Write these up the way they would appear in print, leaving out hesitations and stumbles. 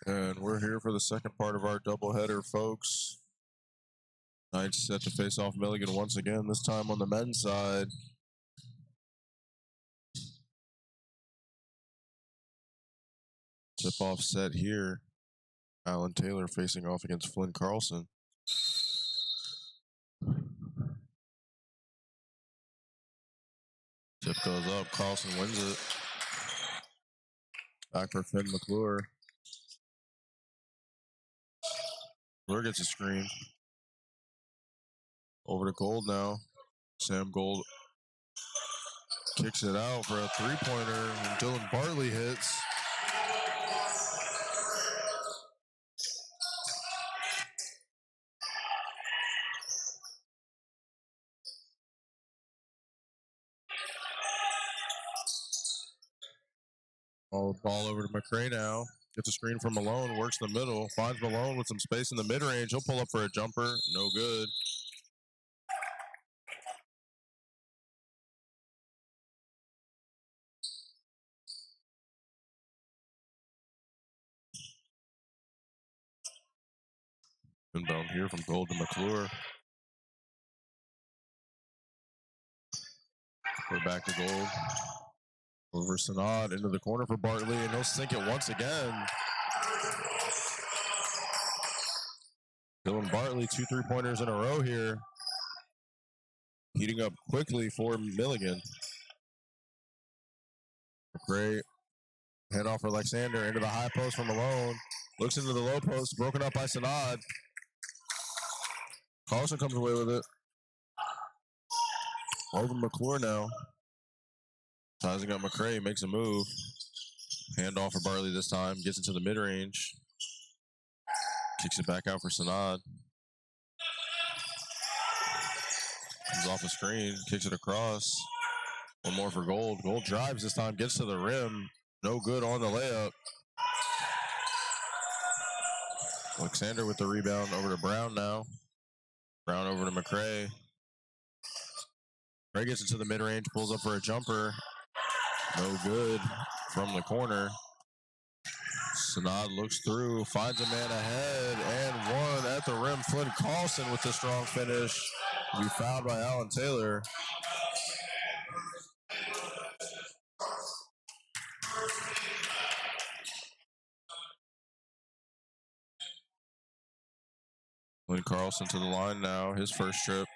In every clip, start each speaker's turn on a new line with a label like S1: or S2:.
S1: And we're here for the second part of our doubleheader, folks. Knights set to face off Milligan once again, this time on the men's side. Tip-off set here. Alan Taylor facing off against Flynn Carlson. Tip goes up, Carlson wins it. Back for Finn McClure. McClure gets a screen. Over to Gold now. Sam Gold kicks it out for a three-pointer, and Dylan Bartley hits. Ball over to McCray now. Gets a screen from Malone, works the middle, finds Malone with some space in the mid-range. He'll pull up for a jumper, no good. Inbound here from Gold to McClure. We're back to Gold. Over Sanad into the corner for Bartley, and he'll sink it once again. Dylan Bartley, 2 3-pointers in a row here. Heating up quickly for Milligan. Great hand off for Alexander into the high post from Malone. Looks into the low post, broken up by Sanad. Carlson comes away with it. Over McClure now. Sizing up McCray, makes a move. Hand off for Bartley this time, gets into the mid-range. Kicks it back out for Sanad. Comes off the screen, kicks it across. One more for Gold. Gold drives this time, gets to the rim. No good on the layup. Alexander with the rebound, over to Brown now. Brown over to McCray. McCray gets into the mid-range, pulls up for a jumper. No good from the corner. Sanad looks through, finds a man ahead, and one at the rim. Flynn Carlson with the strong finish. Will be fouled by Alan Taylor. Flynn Carlson to the line now, his first trip.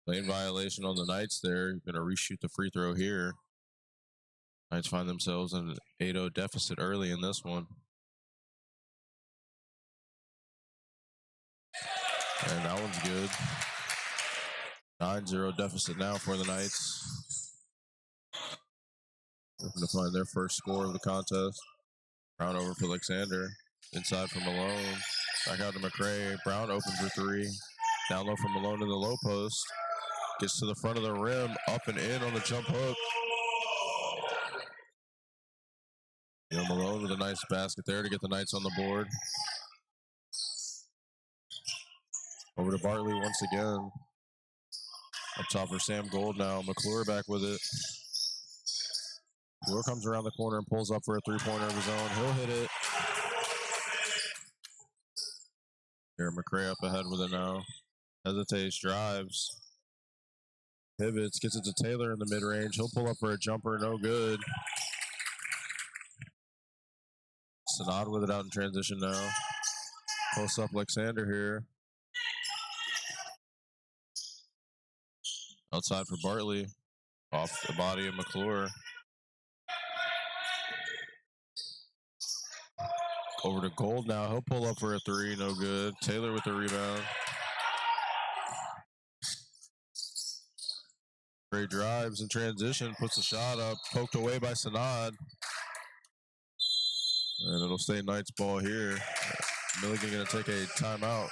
S1: Lane violation on the Knights there. Going to reshoot the free throw here. Knights find themselves in an 8-0 deficit early in this one. And that one's good. 9-0 deficit now for the Knights. Looking to find their first score of the contest. Brown over for Alexander. Inside for Malone. Back out to McCray. Brown open for three. Down low from Malone in the low post. Gets to the front of the rim. Up and in on the jump hook. Malone with a nice basket there to get the Knights on the board. Over to Bartley once again. Up top for Sam Gold now. McClure back with it. McClure comes around the corner and pulls up for a three-pointer of his own. He'll hit it. Here, McCray up ahead with it now. Hesitates, drives. Pivots, gets it to Taylor in the mid-range. He'll pull up for a jumper, no good. Sanad with it out in transition now. Post up Alexander here. Outside for Bartley. Off the body of McClure. Over to Gold now. He'll pull up for a three, no good. Taylor with the rebound. Great drives in transition, puts the shot up, poked away by Sanad. And it'll stay Knights ball here. Milligan going to take a timeout.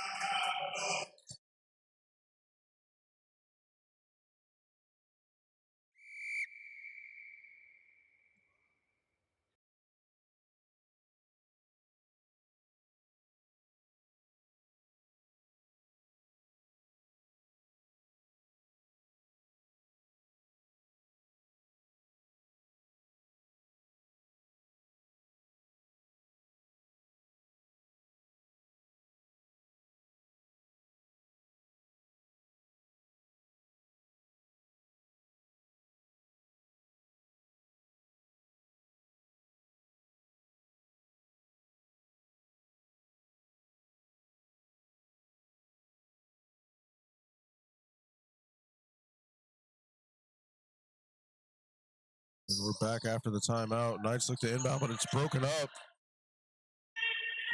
S1: We're back after the timeout. Knights look to inbound, but it's broken up.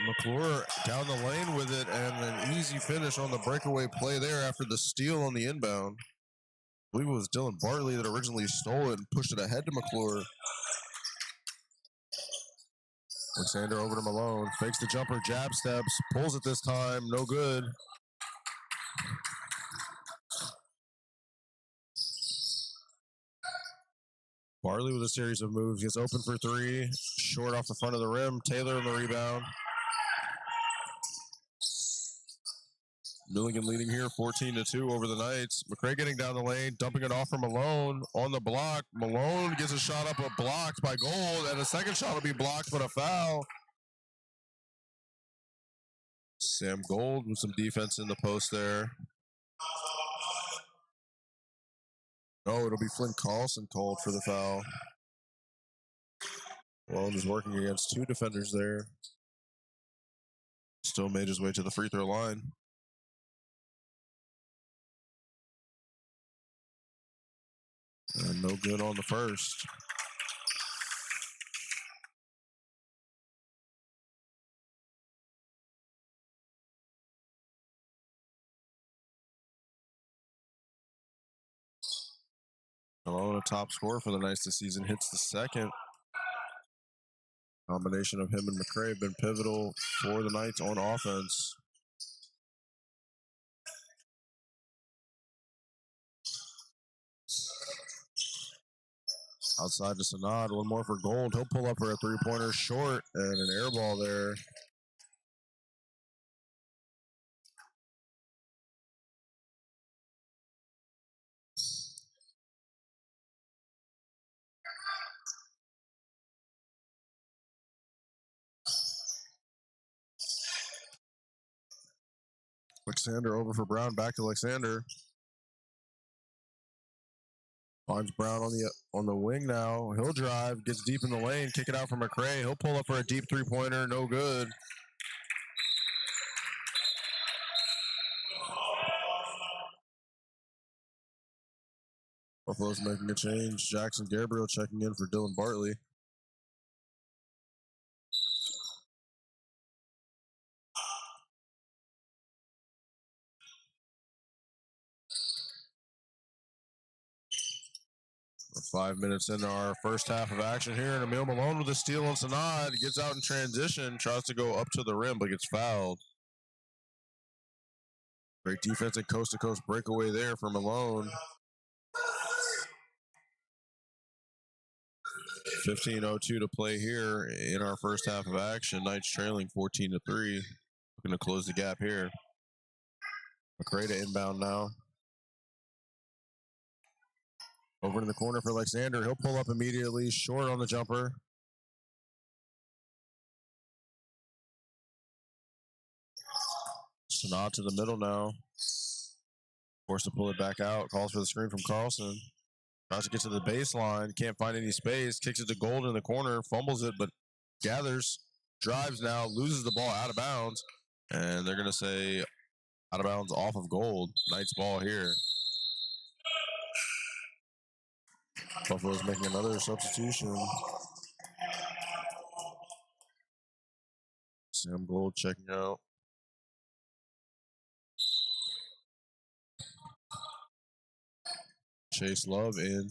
S1: McClure down the lane with it, and an easy finish on the breakaway play there after the steal on the inbound. I believe it was Dylan Bartley that originally stole it and pushed it ahead to McClure. Alexander over to Malone, fakes the jumper, jab steps, pulls it this time, no good. Bartley with a series of moves, gets open for three, short off the front of the rim, Taylor in the rebound. Milligan leading here 14-2 over the Knights. McCray getting down the lane, dumping it off for Malone on the block. Malone gets a shot up, but blocked by Gold, and a second shot will be blocked, but a foul. Sam Gold with some defense in the post there. Oh, it'll be Flynn Carlson called for the foul. Malone is working against two defenders there. Still made his way to the free throw line. And no good on the first. Malone, a top scorer for the Knights this season, hits the second. Combination of him and McCray have been pivotal for the Knights on offense. Outside to Sanad, one more for Gold. He'll pull up for a three-pointer short and an air ball there. Alexander over for Brown, back to Alexander. Finds Brown on the wing now. He'll drive, gets deep in the lane, kick it out for McCray. He'll pull up for a deep three-pointer, no good. Buffalo's making a change. Jackson Gabriel checking in for Dylan Bartley. We're 5 minutes into our first half of action here, and Emil Malone with a steal on Sanad. Gets out in transition, tries to go up to the rim, but gets fouled. Great defense and coast-to-coast breakaway there for Malone. 15:02 to play here in our first half of action. Knights trailing 14-3. Looking to close the gap here. McCray to inbound now. Over in the corner for Alexander. He'll pull up immediately. Short on the jumper. Sanad to the middle now. Forced to pull it back out. Calls for the screen from Carlson. Tries to get to the baseline. Can't find any space. Kicks it to Gold in the corner. Fumbles it, but gathers. Drives now. Loses the ball out of bounds. And they're going to say out of bounds off of Gold. Knights ball here. Buffalo's making another substitution. Sam Gold checking out. Chase Love in.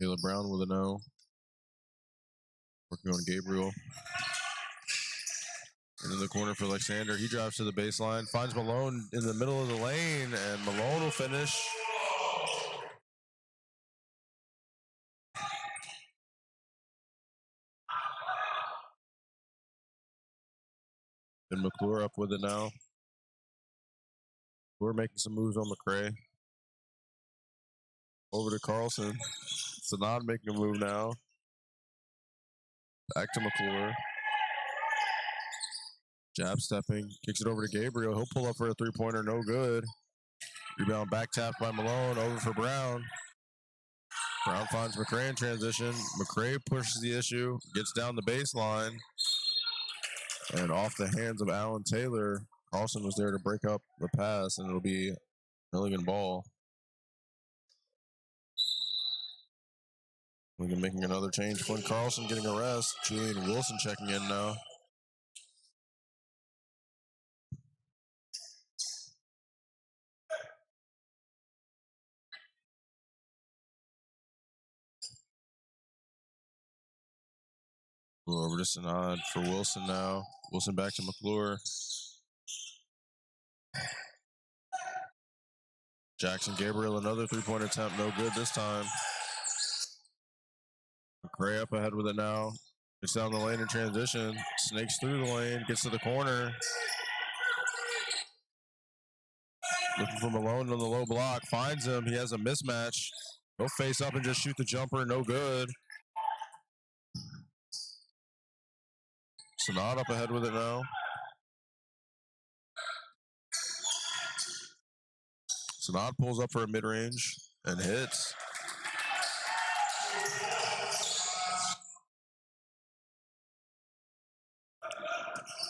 S1: Taylor Brown with a no. Working on Gabriel. And in the corner for Alexander. He drives to the baseline. Finds Malone in the middle of the lane. And Malone will finish. And McClure up with it now. We're making some moves on McCray. Over to Carlson. Sanad making a move now. Back to McClure. Jab stepping. Kicks it over to Gabriel. He'll pull up for a three-pointer. No good. Rebound back tap by Malone. Over for Brown. Brown finds McCray in transition. McCray pushes the issue. Gets down the baseline. And off the hands of Alan Taylor. Carlson was there to break up the pass, and it'll be Milligan ball. Milligan making another change. Flynn Carlson getting a rest. Julian Wilson checking in now. Over to Sanad for Wilson now. Wilson back to McClure. Jackson Gabriel, another three-point attempt. No good this time. McCray up ahead with it now. Gets down the lane in transition. Snakes through the lane. Gets to the corner. Looking for Malone on the low block. Finds him. He has a mismatch. He'll face up and just shoot the jumper. No good. Sanad up ahead with it now. Sanad pulls up for a mid-range and hits.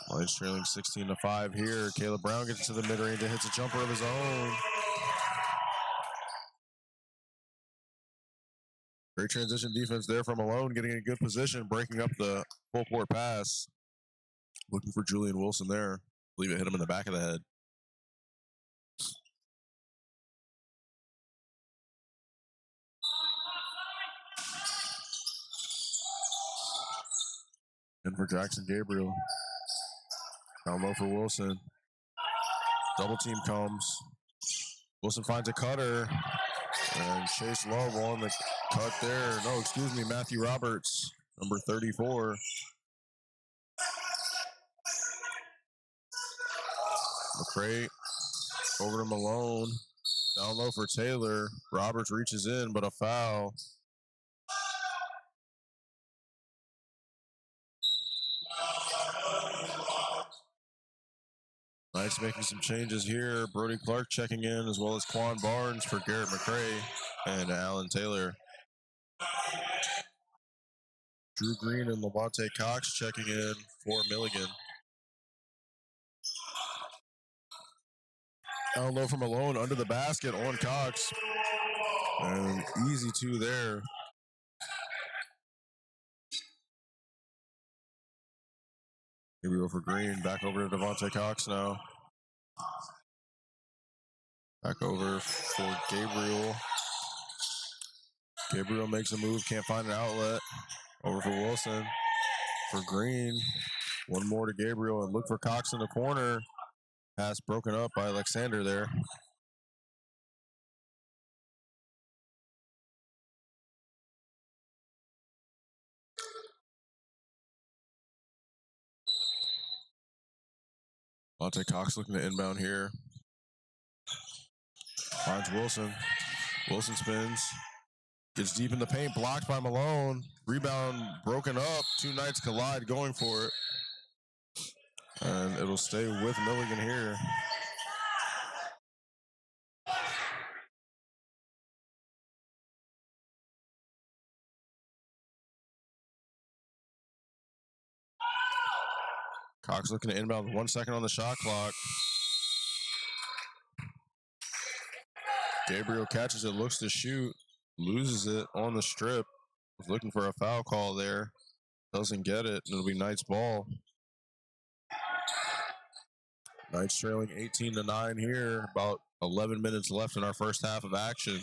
S1: Lions trailing 16-5 here. Caleb Brown gets to the mid-range and hits a jumper of his own. Great transition defense there from Malone, getting in a good position, breaking up the full court pass. Looking for Julian Wilson there. I believe it hit him in the back of the head. And for Jackson Gabriel. Down low for Wilson. Double team comes. Wilson finds a cutter. And Chase Love on the cut there. No, excuse me, Matthew Roberts, number 34. McCray over to Malone. Down low for Taylor. Roberts reaches in, but a foul. Knights making some changes here. Brody Clark checking in, as well as Quan Barnes for Garrett McCray and Alan Taylor. Drew Green and Lavonte Cox checking in for Milligan. Down low from Malone, under the basket on Cox. And easy two there. Here we go for Green. Back over to Devontae Cox now. Back over for Gabriel. Gabriel makes a move, can't find an outlet. Over for Wilson. For Green. One more to Gabriel, and look for Cox in the corner. Pass broken up by Alexander there. Monte Cox looking to inbound here. Finds Wilson. Wilson spins. Gets deep in the paint, blocked by Malone. Rebound broken up. Two Knights collide, going for it. And it'll stay with Milligan here. Cox looking to inbound, 1 second on the shot clock. Gabriel catches it, looks to shoot, loses it on the strip. Was looking for a foul call there. Doesn't get it, and it'll be Knights ball. Knights trailing 18-9 here. About 11 minutes left in our first half of action.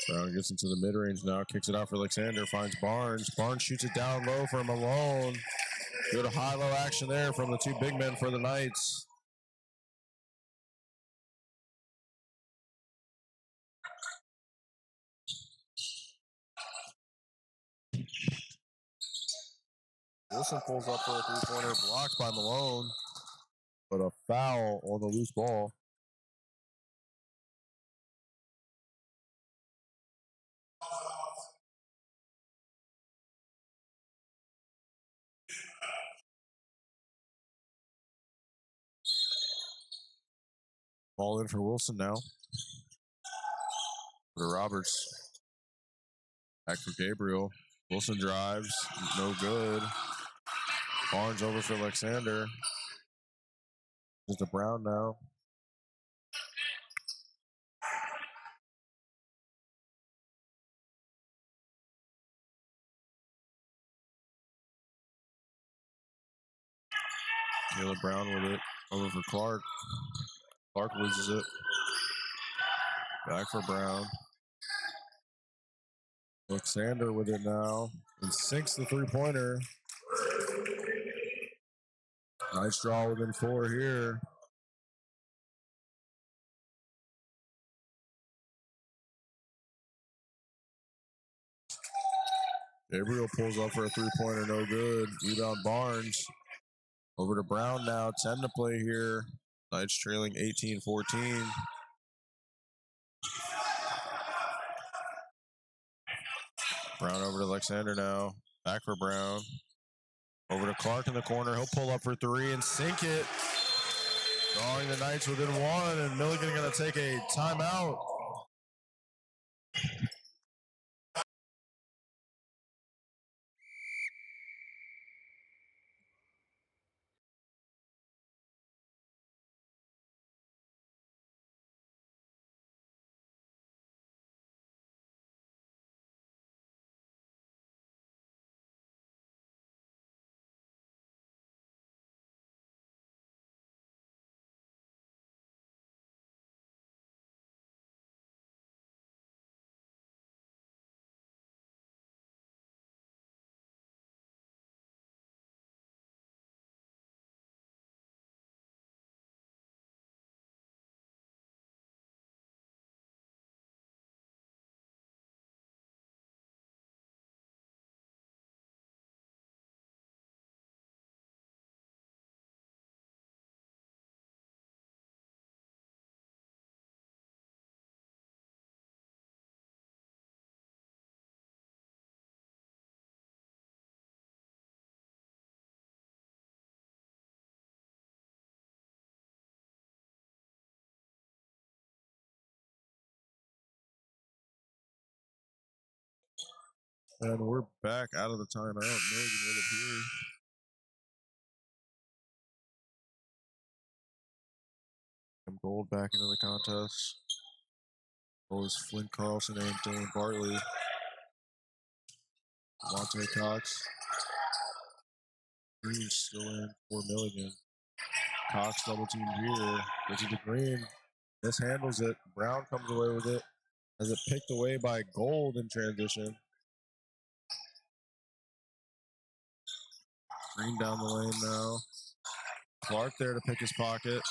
S1: Brown gets into the mid-range now, kicks it out for Alexander, finds Barnes. Barnes shoots it down low for Malone. Good high-low action there from the two big men for the Knights. Wilson pulls up for a three-pointer, blocked by Malone, but a foul on the loose ball. Ball in for Wilson now. For Roberts. Back for Gabriel. Wilson drives. No good. Barnes over for Alexander. It's to Brown now. Taylor Brown with it. Over for Clark. Clark loses it. Back for Brown. Alexander with it now. And sinks the three-pointer. Nice draw within 4 here. Gabriel pulls up for a three-pointer, no good. Rebound Barnes. Over to Brown now, 10 to play here. Knights trailing 18-14. Brown over to Alexander now. Back for Brown. Over to Clark in the corner. He'll pull up for 3 and sink it. Drawing the Knights within 1, and Milligan going to take a timeout. And we're back out of the timeout. Milligan with it here. Gold back into the contest. Gold is Flynn Carlson and Dylan Bartley. Monte Cox. Green still in for Milligan. Cox double team here. Gets it to Green. Mishandles it. Brown comes away with it. Has it picked away by Gold in transition. Green down the lane now. Clark there to pick his pocket.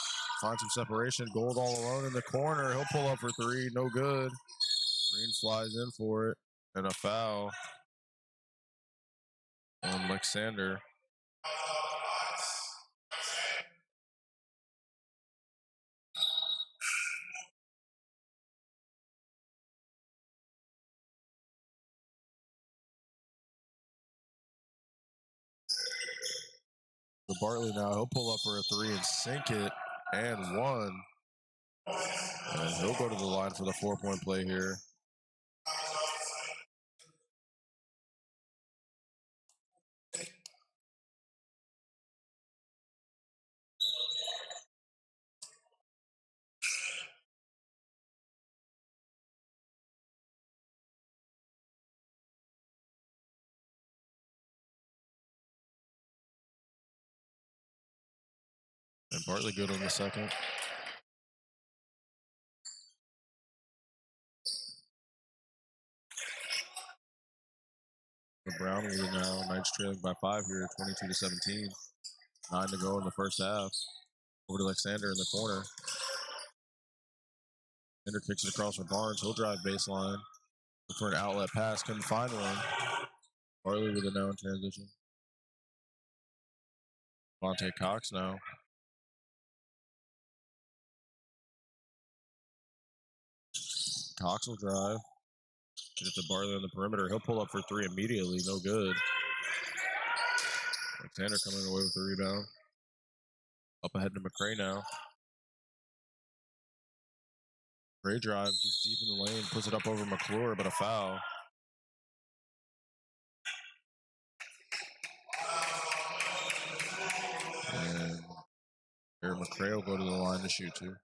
S1: Find some separation. Gold all alone in the corner. He'll pull up for 3. No good. Green flies in for it. And a foul on Alexander. The Bartley now, he'll pull up for a 3 and sink it. And 1. And he'll go to the line for the 4-point play here. And Bartley good on the second. Brown with it now. Knights trailing by 5 here, 22-17. 9 to go in the first half. Over to Alexander in the corner. Ender kicks it across for Barnes. He'll drive baseline. Look for an outlet pass. Couldn't find one. Bartley with it now in transition. Monte Cox now. Cox will drive. Get it to Bartley on the perimeter. He'll pull up for 3 immediately. No good. Alexander coming away with the rebound. Up ahead to McCray now. McCray drives, gets deep in the lane, puts it up over McClure, but a foul. And Aaron McCray will go to the line to shoot 2.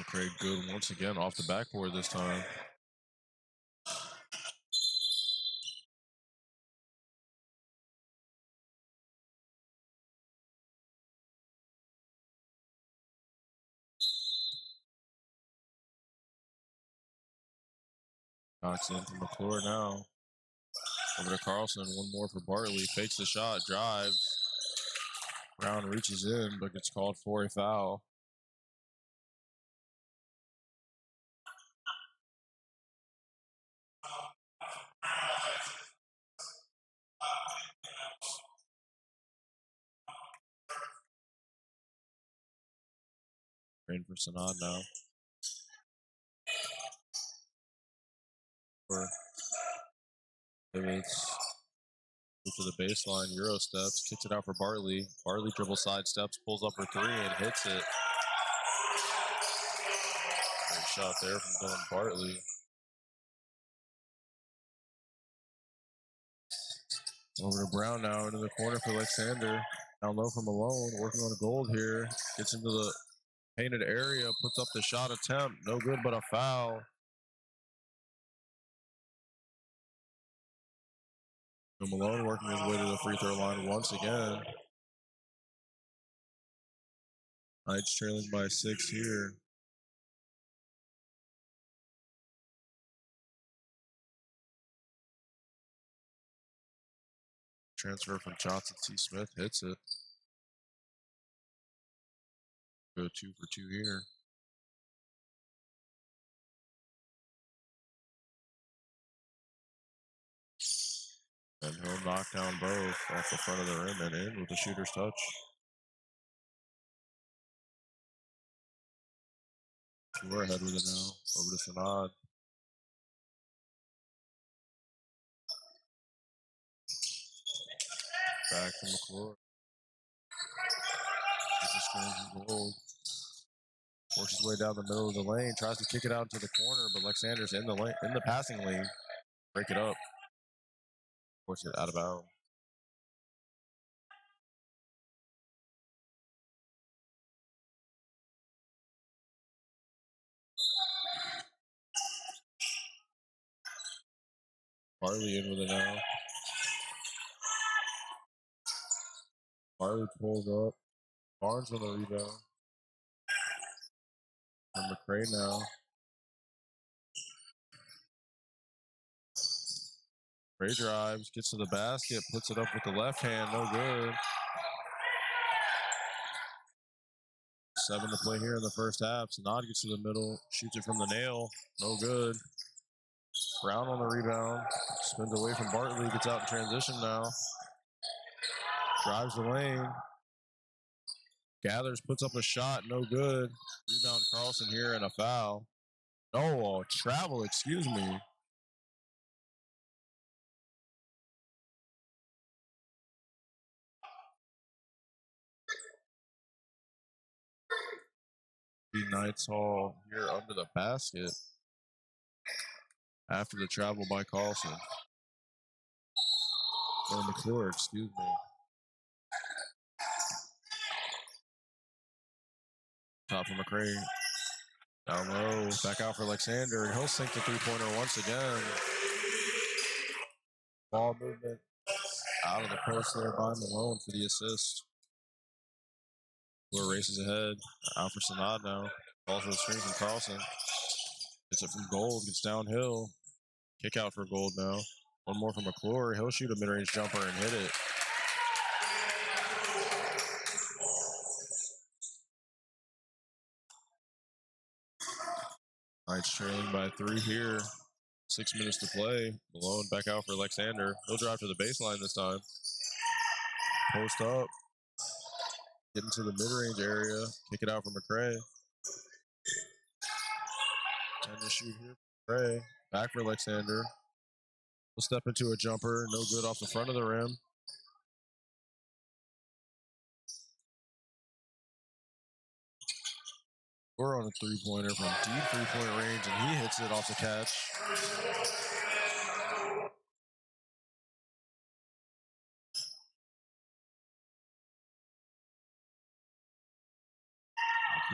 S1: McCray good once again off the backboard this time. Knocks in from McClure now. Over to Carlson. One more for Bartley. Fakes the shot. Drives. Brown reaches in, but gets called for a foul. Rain for Sanad now. Pivots to the baseline, Euro steps, kicks it out for Bartley. Bartley dribble side steps, pulls up for three and hits it. Great shot there from Dylan Bartley. Over to Brown now into the corner for Alexander. Down low from Malone, working on a gold here. Gets into the painted area, puts up the shot attempt. No good, but a foul. So Malone working his way to the free throw line once again. Knights trailing by 6 here. Transfer from Johnson T. Smith hits it. Go 2 for 2 here. And he'll knock down both off the front of the rim and in with the shooter's touch. We're ahead with it now. Over to Sanad. Back to McClure. He's a screen gold. Forces his way down the middle of the lane. Tries to kick it out into the corner, but Alexander's in the lane, in the passing lane. Break it up. Force it out of bounds. Barley in with it now. Barley pulls up. Barnes on the rebound. And McCray now. McCray drives, gets to the basket, puts it up with the left hand. No good. 7 to play here in the first half. Sanad gets to the middle, shoots it from the nail. No good. Brown on the rebound. Spins away from Bartley. Gets out in transition now. Drives the lane. Gathers, puts up a shot. No good. Rebound Carlson here and a foul. Oh, travel, excuse me. The Knights Hall here under the basket after the travel by Carlson. Or McClure, excuse me. Top of McCray. Down low. Back out for Alexander. And he'll sink the three-pointer once again. Ball movement out of the post there by Malone for the assist. McClure races ahead. Out for Sanad now. Ball for the screen from Carlson. Gets it from Gold. Gets downhill. Kick out for Gold now. One more from McClure. He'll shoot a mid-range jumper and hit it. Knights trailing by 3 here. 6 minutes to play. Malone back out for Alexander. He'll drive to the baseline this time. Post up. Get into the mid-range area. Kick it out for McCray. And to shoot here. McCray. Back for Alexander. We'll step into a jumper. No good off the front of the rim. We're on a three-pointer from deep three-point range, and he hits it off the catch.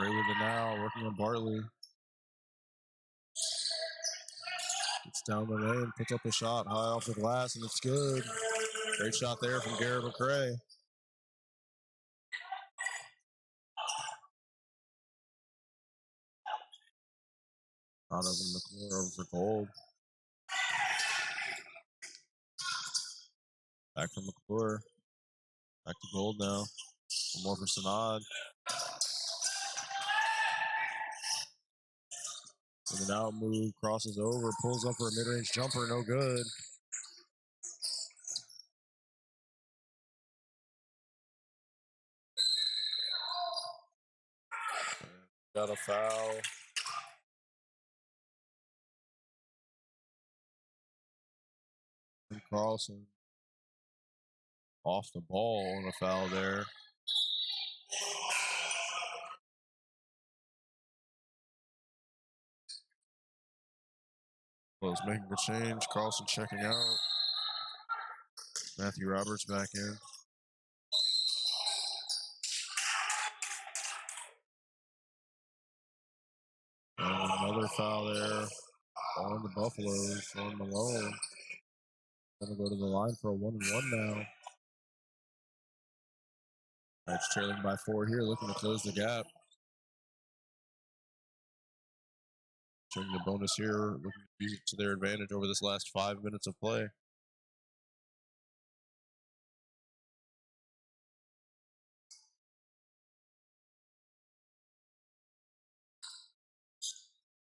S1: McCray with it now, working on Bartley. It's down the lane, puts up a shot high off the glass, and it's good. Great shot there from Garrett McCray. Out over in the corner, over for Gold. Back from McClure. Back to Gold now. One more for Sanad. With an out move, crosses over, pulls up for a mid-range jumper, no good. Got a foul. And Carlson off the ball on a foul there. Was making the change. Carlson checking out. Matthew Roberts back in. And another foul there on the Buffaloes, on Malone. Gonna go to the line for a 1-and-1 now. Knights trailing by 4 here, looking to close the gap. Showing the bonus here, looking to use it to their advantage over this last 5 minutes of play.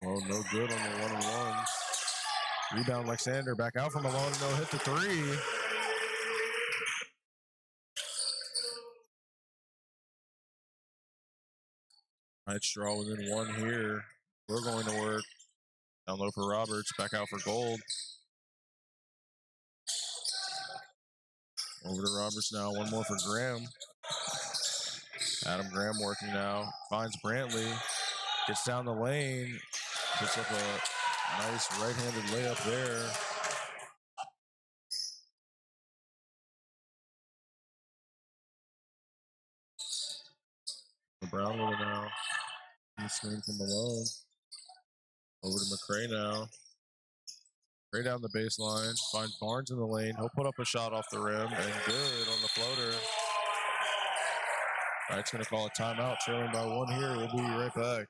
S1: Oh, no good on the 1-and-1. Rebound Alexander back out from Malone, no hit the 3. Knights draw within 1 here. We're going to work. Down low for Roberts, back out for Gold. Over to Roberts now, one more for Graham. Adam Graham working now, finds Brantley, gets down the lane, puts up a nice right-handed layup there. Brown with it now. He's screen from Malone. Over to McCray now. McCray down the baseline, finds Barnes in the lane. He'll put up a shot off the rim, and good on the floater. Knight's going to call a timeout, trailing by 1 here. We'll be right back.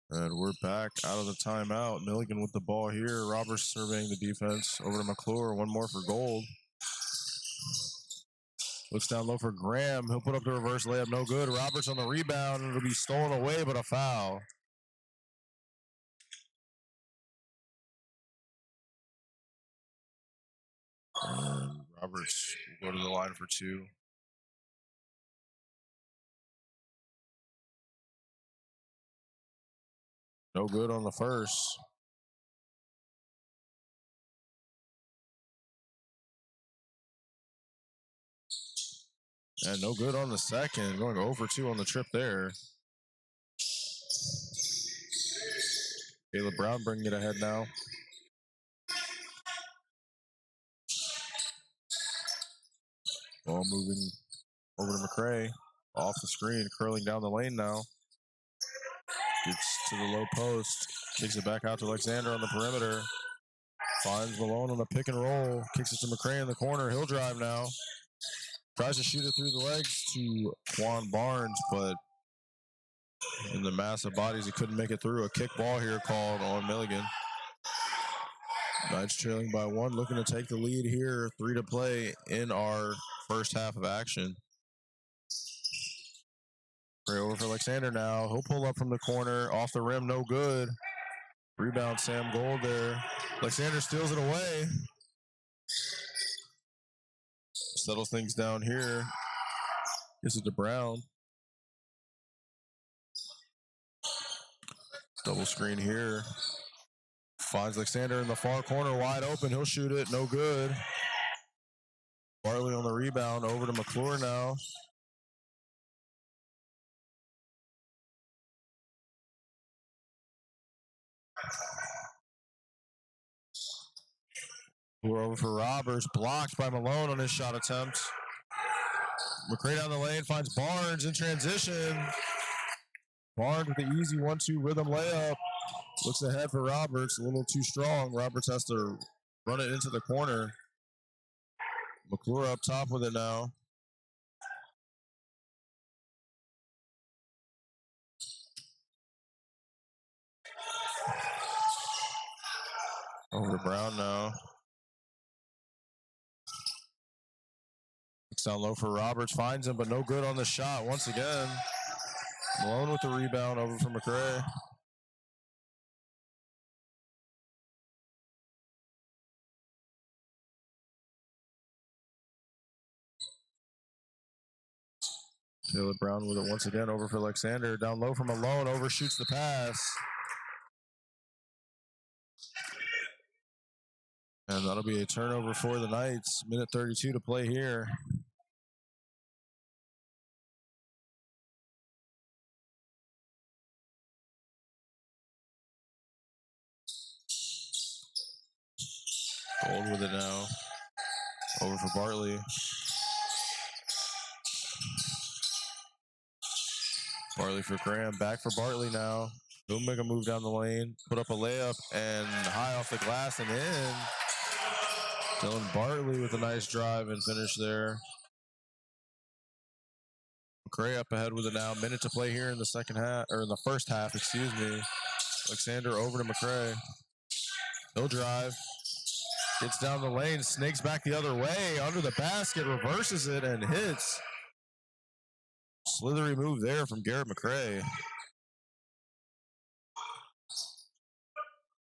S1: And we're back out of the timeout. Milligan with the ball here. Roberts surveying the defense. Over to McClure. One more for Gold. Looks down low for Graham. He'll put up the reverse layup. No good. Roberts on the rebound. It'll be stolen away, but a foul. And Roberts will go to the line for 2. No good on the first. And no good on the second. Going 0 for 2 on the trip there. Caleb Brown bringing it ahead now. Ball moving over to McCray. Off the screen, curling down the lane now. Gets to the low post. Kicks it back out to Alexander on the perimeter. Finds Malone on the pick and roll. Kicks it to McCray in the corner. He'll drive now. Tries to shoot it through the legs to Quan Barnes, but in the mass of bodies, he couldn't make it through. A kick ball here called on Milligan. Knights trailing by 1, looking to take the lead here. 3 to play in our first half of action. Right over for Alexander now. He'll pull up from the corner. Off the rim, no good. Rebound, Sam Gold there. Alexander steals it away. Settles things down here. Gives it to Brown. Double screen here. Finds Alexander in the far corner, wide open. He'll shoot it, no good. Barley on the rebound, over to McClure now. We're over for Roberts, blocked by Malone on his shot attempt. McCray down the lane, finds Barnes in transition. Barnes with the easy 1-2 rhythm layup. Looks ahead for Roberts, a little too strong. Roberts has to run it into the corner. McClure up top with it now. Over to Brown now. Looks down low for Roberts, finds him, but no good on the shot once again. Malone with the rebound, over for McCray. Caleb Brown with it once again, over for Alexander. Down low from Malone, overshoots the pass. And that'll be a turnover for the Knights. Minute 32 to play here. Gold with it now. Over for Bartley. Bartley for Graham. Back for Bartley now. He'll make a move down the lane. Put up a layup and high off the glass and in. Dylan Bartley with a nice drive and finish there. McCray up ahead with it now. Minute to play here in the second half, or in the first half, excuse me. Alexander over to McCray. He'll drive. Gets down the lane, snakes back the other way, under the basket, reverses it and hits. Slithery move there from Garrett McCray.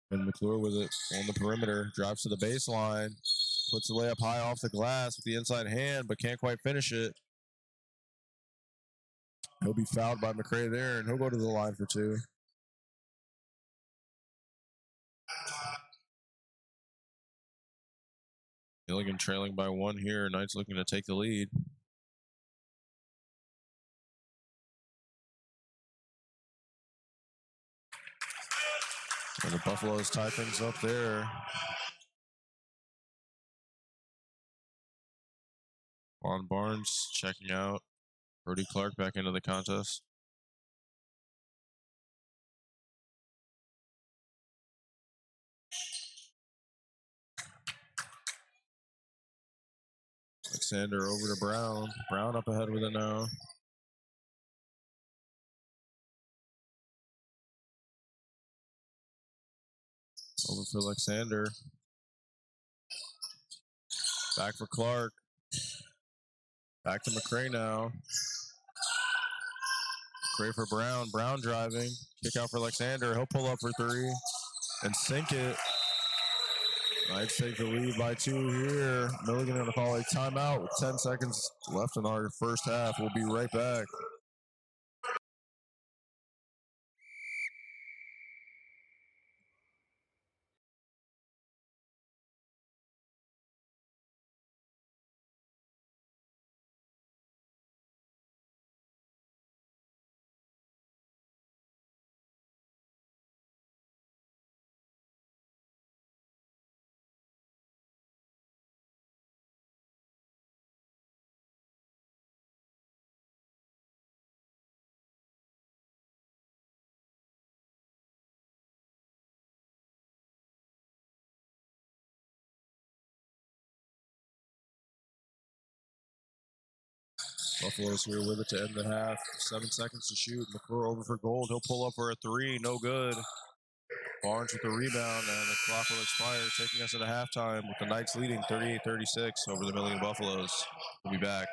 S1: And McClure with it on the perimeter, drives to the baseline, puts the layup high off the glass with the inside hand, but can't quite finish it. He'll be fouled by McCray there, and he'll go to the line for 2. Milligan trailing by 1 here. Knights looking to take the lead. And the Buffaloes tie things up there. Quan Barnes checking out. Brody Clark back into the contest. Alexander over to Brown. Brown up ahead with it now. Over for Alexander. Back for Clark. Back to McCray now. McCray for Brown. Brown driving. Kick out for Alexander. He'll pull up for 3 and sink it. Knights take the lead by 2 here. Milligan going to call a timeout with 10 seconds left in our first half. We'll be right back. Buffalo's here with it to end the half. 7 seconds to shoot. McClure over for Gold. He'll pull up for a three. No good. Barnes with the rebound, and the clock will expire, taking us into halftime with the Knights leading 38-36 over the Milligan Buffaloes. We'll be back.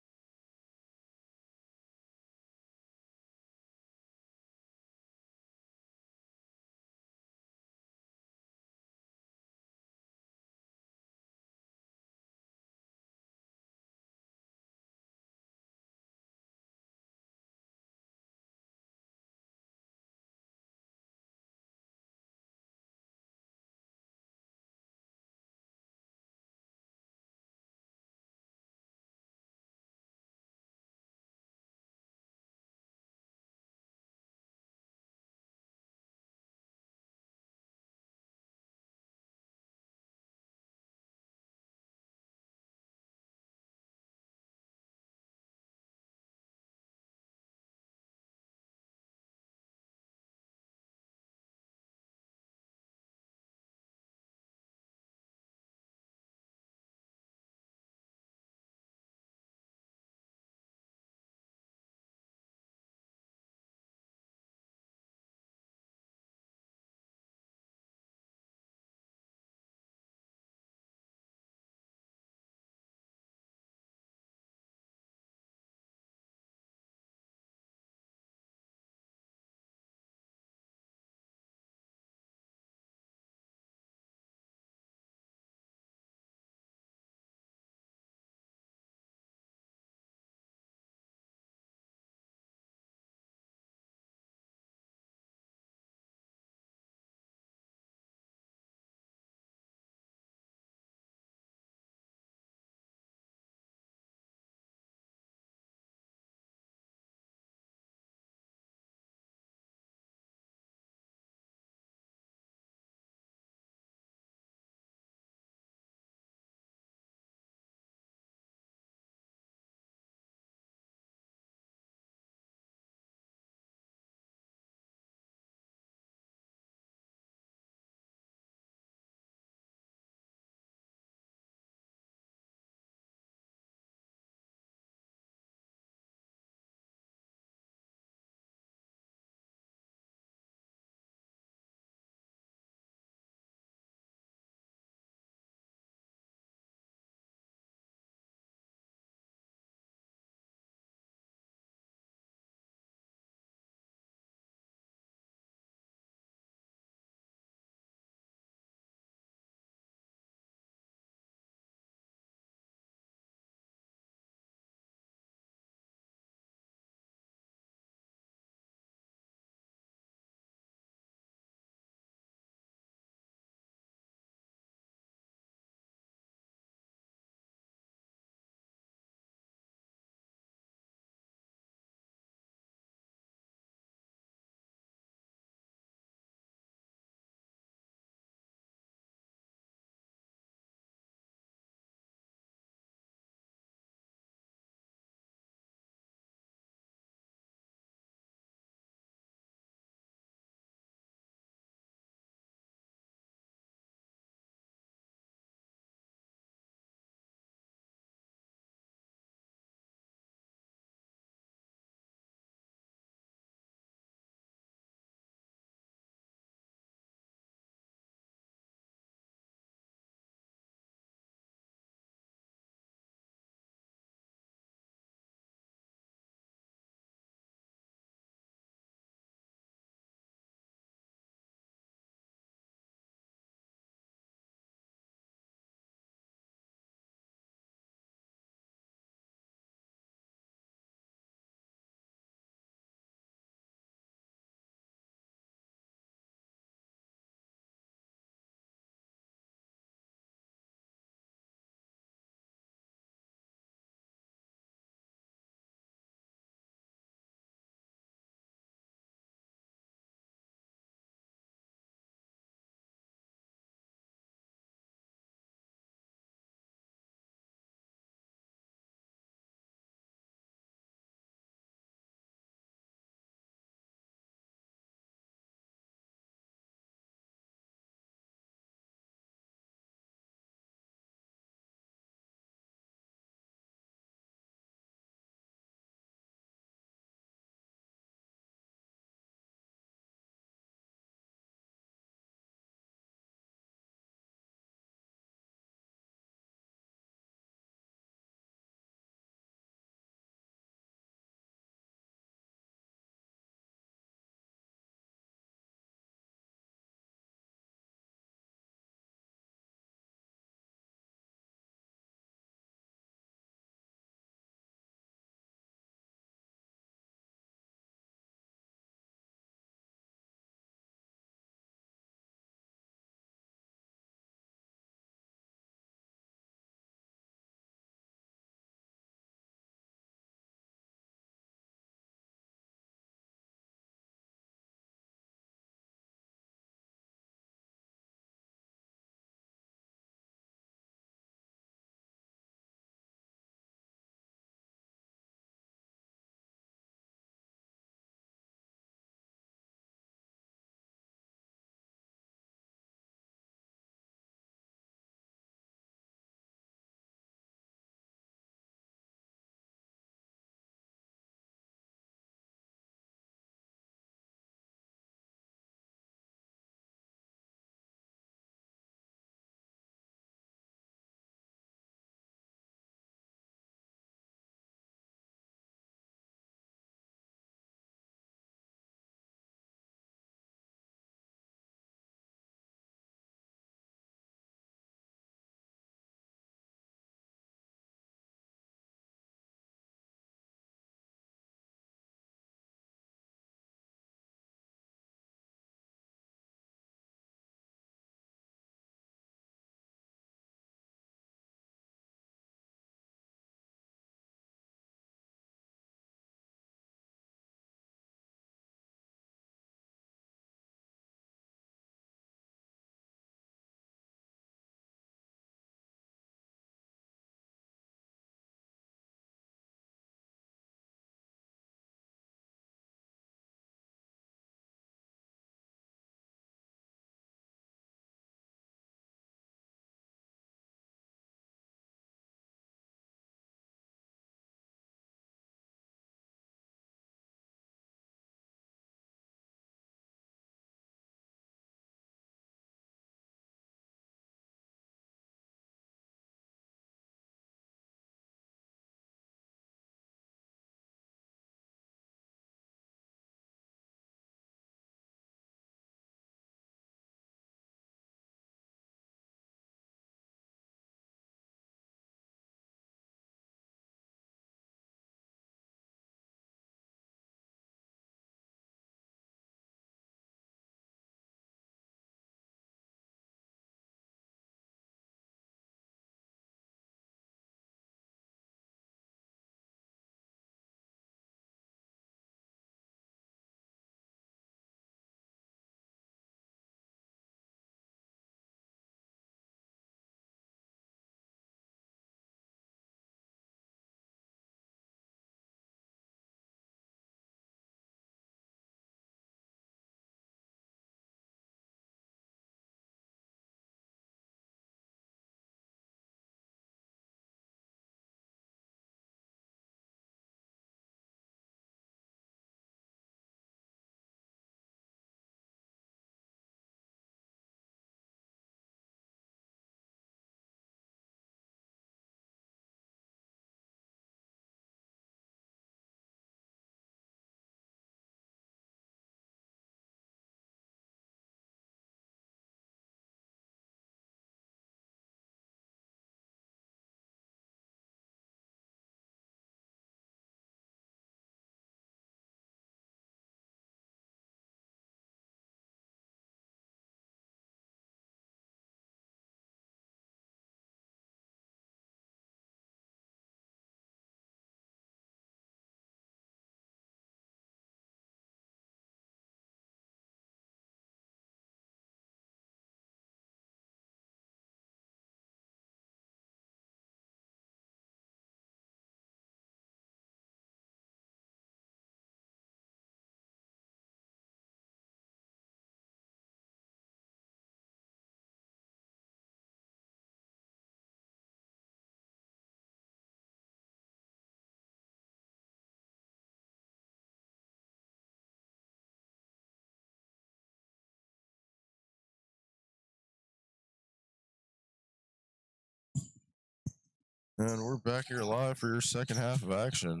S1: And we're back here live for your second half of action.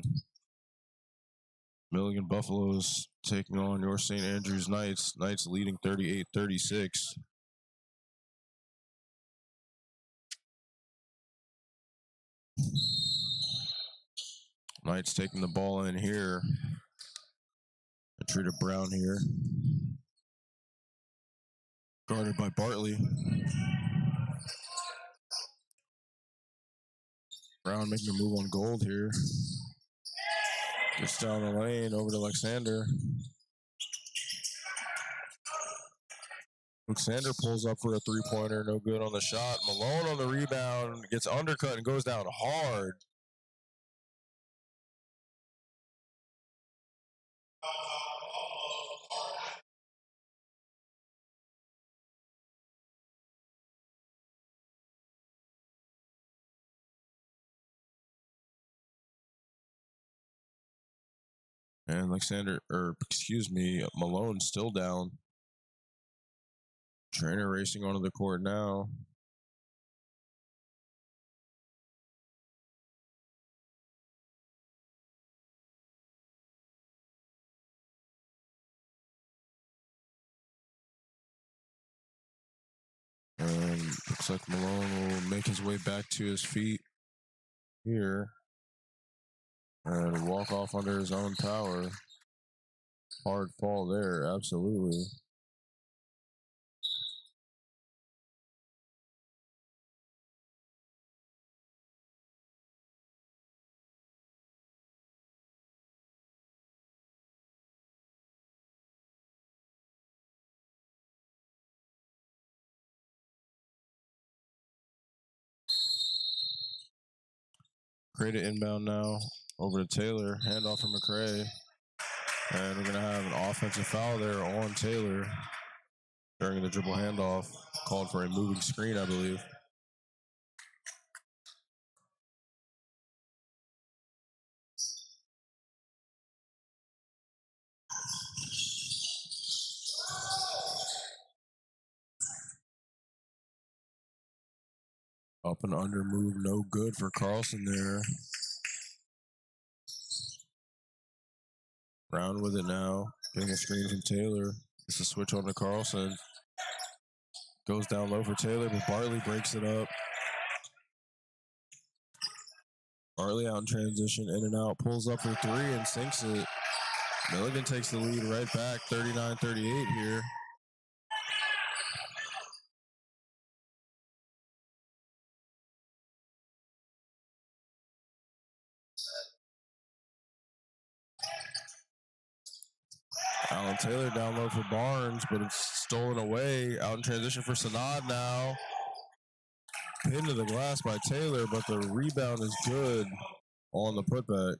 S1: Milligan Buffaloes taking on your St. Andrews Knights. Knights leading 38-36. Knights taking the ball in here. Treated Brown here. Guarded by Bartley. Brown making a move on Gold here. Gets down the lane over to Alexander. Alexander pulls up for a three-pointer. No good on the shot. Malone on the rebound. Gets undercut and goes down hard. And Malone still down. Trainer racing onto the court now. And looks like Malone will make his way back to his feet here and walk off under his own power. Hard fall there, absolutely. Create an inbound now over to Taylor. Handoff from McCray. And we're going to have an offensive foul there on Taylor during the dribble handoff. Called for a moving screen, I believe. Up and under move, no good for Carlson there. Brown with it now. Getting a screen from Taylor. It's a switch on to Carlson. Goes down low for Taylor, but Bartley breaks it up. Bartley out in transition, in and out, pulls up for three and sinks it. Milligan takes the lead right back, 39-38 here. Alan Taylor down low for Barnes, but it's stolen away. Out in transition for Sanad now. Pinned to the glass by Taylor, but the rebound is good on the putback.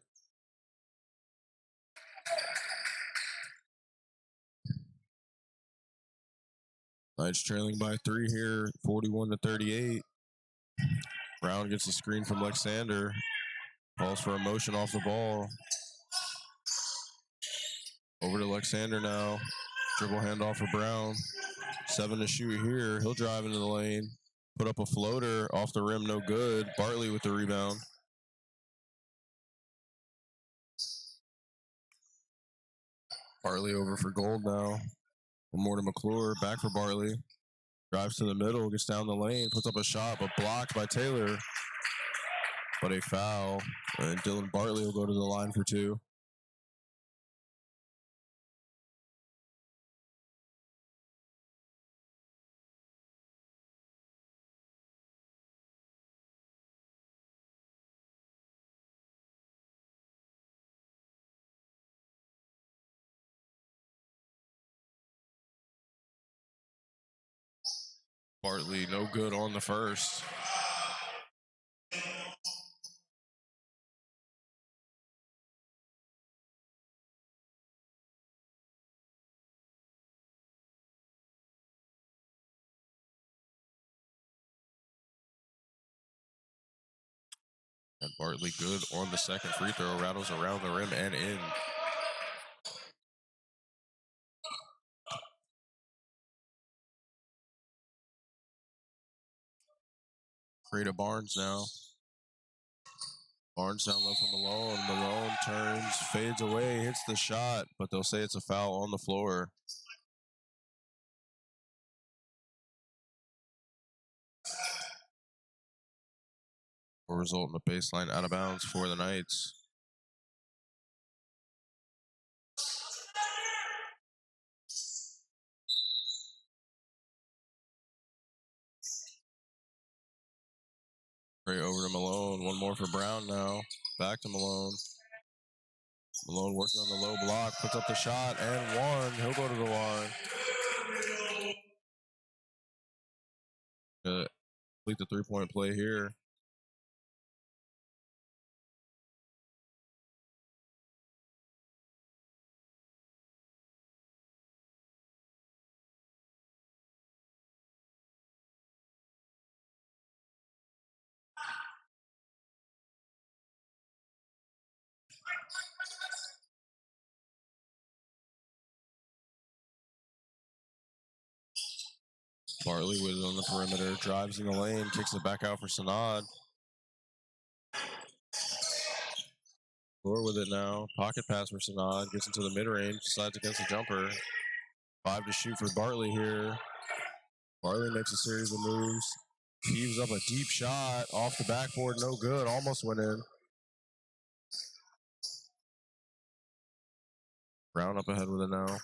S1: Knights trailing by three here, 41-38. Brown gets a screen from Alexander. Calls for a motion off the ball. Over to Alexander now. Dribble handoff for Brown. 7 to shoot here. He'll drive into the lane. Put up a floater off the rim, no good. Bartley with the rebound. Bartley over for Gold now. One more to McClure. Back for Bartley. Drives to the middle, gets down the lane, puts up a shot, but blocked by Taylor. But a foul. And Dylan Bartley will go to the line for two. Bartley, no good on the first. And Bartley good on the second free throw. Rattles around the rim and in. Freda Barnes now. Barnes down low for Malone. Malone turns, fades away, hits the shot, but they'll say it's a foul on the floor. Will result in a baseline out of bounds for the Knights. Right over to Malone. One more for Brown now. Back to Malone. Malone working on the low block, puts up the shot, and one. He'll go to the line. Complete the three-point play here. Bartley with it on the perimeter, drives in the lane, kicks it back out for Sanad. Floor with it now. Pocket pass for Sanad. Gets into the mid-range. Decides against the jumper. 5 to shoot for Bartley here. Bartley makes a series of moves. Heaves up a deep shot. Off the backboard. No good. Almost went in. Brown up ahead with it now.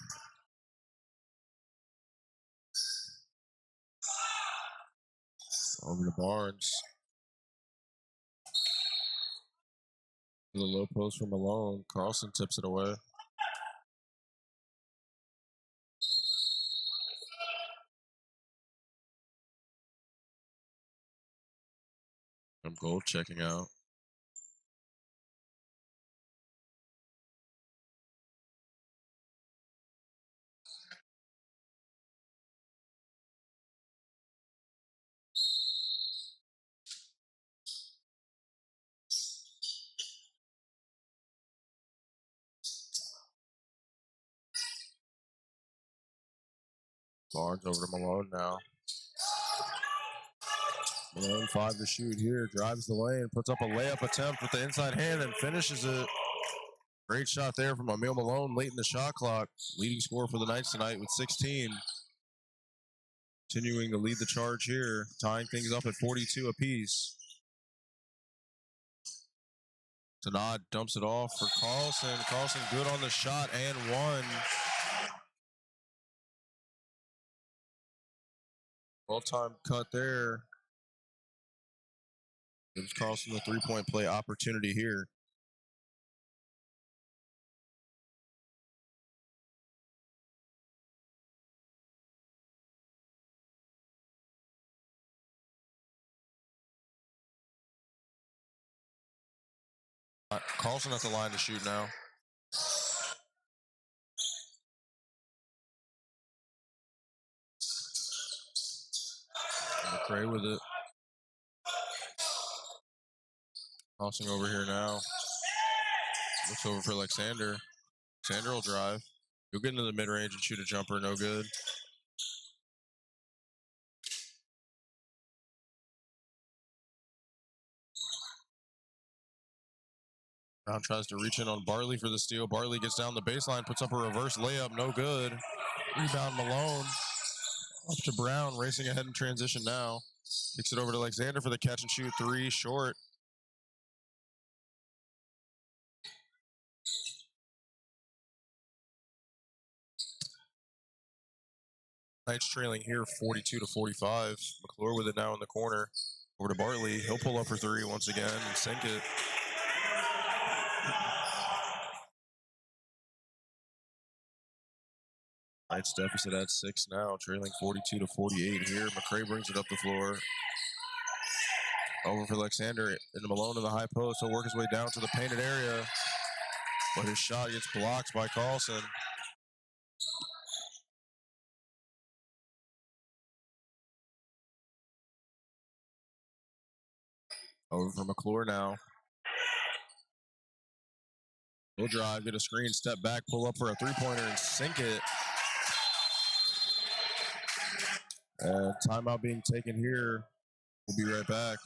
S1: Over to Barnes. To the low post for Malone. Carlson tips it away. Gold checking out. Barnes over to Malone now. Malone 5 to shoot here. Drives the lane. Puts up a layup attempt with the inside hand and finishes it. Great shot there from Emil Malone late in the shot clock. Leading scorer for the Knights tonight with 16. Continuing to lead the charge here. Tying things up at 42 apiece. Sanad dumps it off for Carlson. Carlson good on the shot and one. Well-timed cut there. Gives Carlson the three-point play opportunity here. Carlson at the line to shoot now. McRae with it. Crossing over here now. Looks over for Alexander. Alexander will drive. He'll get into the mid-range and shoot a jumper. No good. Brown tries to reach in on Bartley for the steal. Bartley gets down the baseline, puts up a reverse layup. No good. Rebound Malone. Up to Brown, racing ahead in transition now. Kicks it over to Alexander for the catch and shoot. 3 short. Knights trailing here 42 to 45. McClure with it now in the corner. Over to Bartley. He'll pull up for 3 once again and sink it. Knights deficit at 6 now, trailing 42 to 48 here. McRae brings it up the floor. Over for Alexander. Into Malone in the high post. He'll work his way down to the painted area. But his shot gets blocked by Carlson. Over for McClure now. He'll drive, get a screen, step back, pull up for a three-pointer, and sink it. And timeout being taken here. We'll be right back.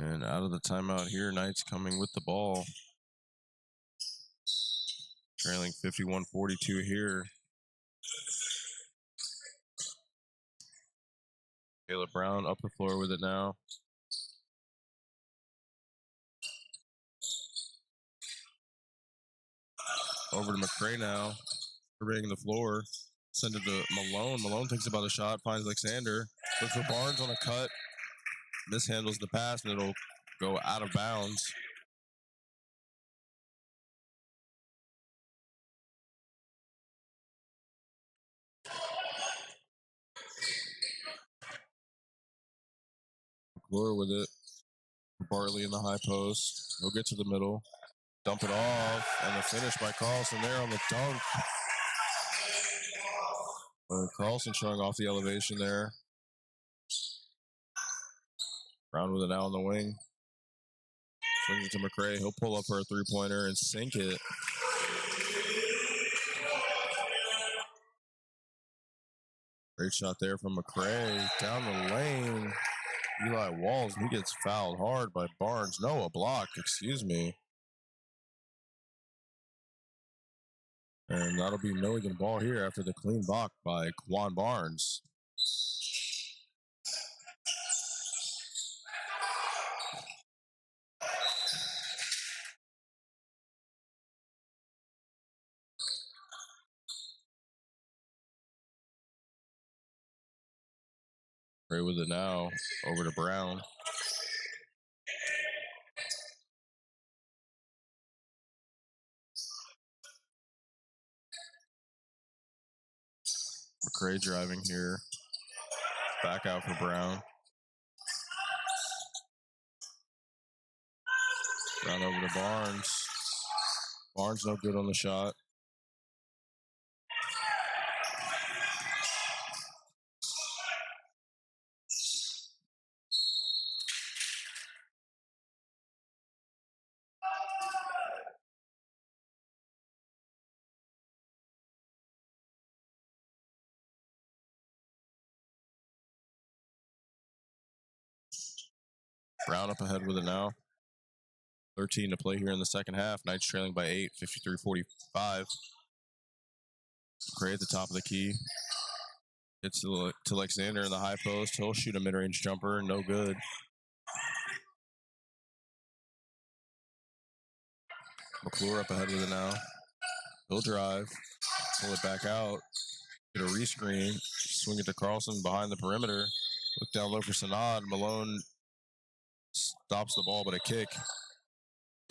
S1: And out of the timeout here, Knights coming with the ball. Trailing 51-42 here. Caleb Brown up the floor with it now. Over to McCray now. Surveying the floor. Send it to Malone. Malone thinks about a shot. Finds Alexander. Looks for Barnes on a cut. Mishandles the pass and it'll go out of bounds. McClure with it. Bartley in the high post. He'll get to the middle. Dump it off. And the finish by Carlson there on the dunk. Carlson showing off the elevation there. Brown with it now on the wing. Swings it to McCray. He'll pull up for a three-pointer and sink it. Great shot there from McCray. Down the lane. Eli Walls, he gets fouled hard by Barnes. No, a block, excuse me. And that'll be Milligan ball here after the clean block by Quan Barnes. Ray with it now, over to Brown. McCray driving here. Back out for Brown. Brown over to Barnes. Barnes no good on the shot. Brown up ahead with it now. 13 to play here in the second half. Knights trailing by 8, 53-45. McCray at the top of the key. Gets to Alexander in the high post. He'll shoot a mid-range jumper. No good. McClure up ahead with it now. He'll drive. Pull it back out. Get a rescreen. Swing it to Carlson behind the perimeter. Look down low for Sanad. Malone stops the ball, but a kick.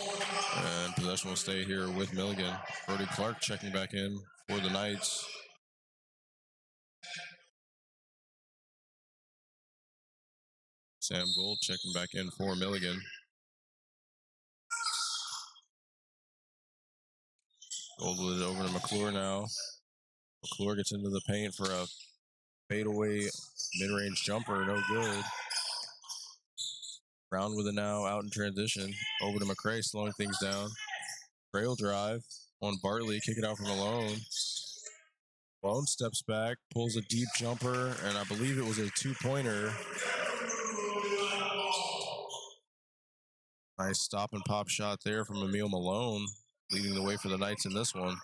S1: And possession will stay here with Milligan. Brody Clark checking back in for the Knights. Sam Gold checking back in for Milligan. Gold with it over to McClure now. McClure gets into the paint for a fadeaway mid-range jumper. No good. Brown with it now, out in transition. Over to McCray, slowing things down. McCray will drive on Bartley, kick it out from Malone. Malone steps back, pulls a deep jumper, and I believe it was a two-pointer. Nice stop and pop shot there from Emil Malone, leading the way for the Knights in this one.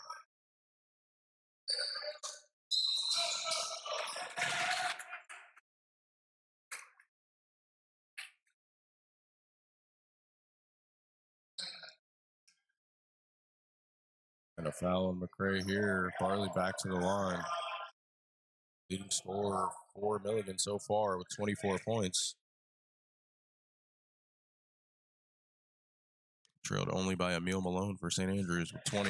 S1: And a foul on McCray here. Barley back to the line. Leading scorer for Milligan so far with 24 points. Trailed only by Emil Malone for St. Andrews with 20.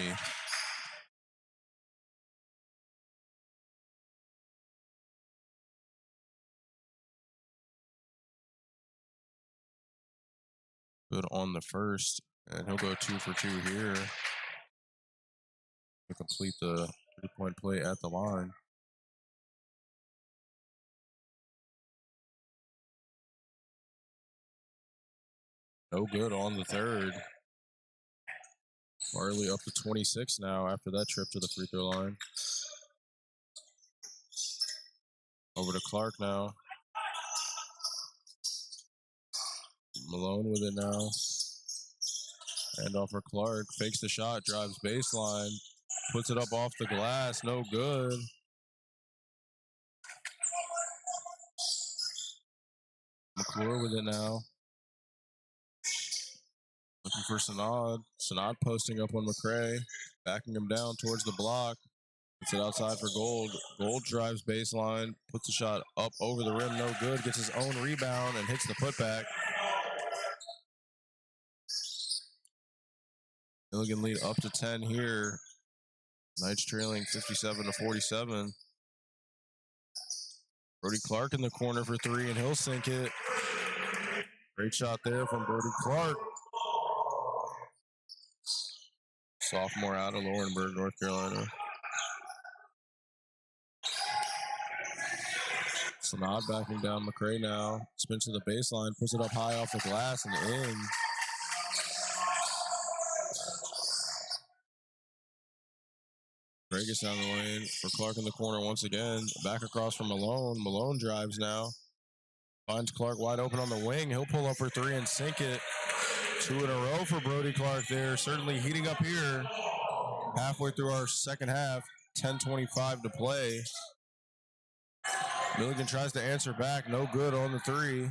S1: Good on the first, and he'll go 2 for 2 here to complete the three-point play at the line. No good on the third. Barley up to 26 now after that trip to the free throw line. Over to Clark now. Malone with it now. Hand off for Clark. Fakes the shot, drives baseline. Puts it up off the glass. No good. McClure with it now. Looking for Sanad. Sanad posting up on McCray. Backing him down towards the block. Puts it outside for Gold. Gold drives baseline. Puts the shot up over the rim. No good. Gets his own rebound and hits the putback. Milligan lead up to 10 here. Knights trailing 57-47. Brody Clark in the corner for three, and he'll sink it. Great shot there from Brody Clark. Sophomore out of Laurinburg, North Carolina. Sanad backing down McCray now. Spins to the baseline, puts it up high off the glass and in. Gray gets down the lane for Clark in the corner once again. Back across from Malone. Malone drives now. Finds Clark wide open on the wing. He'll pull up for three and sink it. 2 in a row for Brody Clark there. Certainly heating up here. Halfway through our second half. 10:25 to play. Milligan tries to answer back. No good on the three.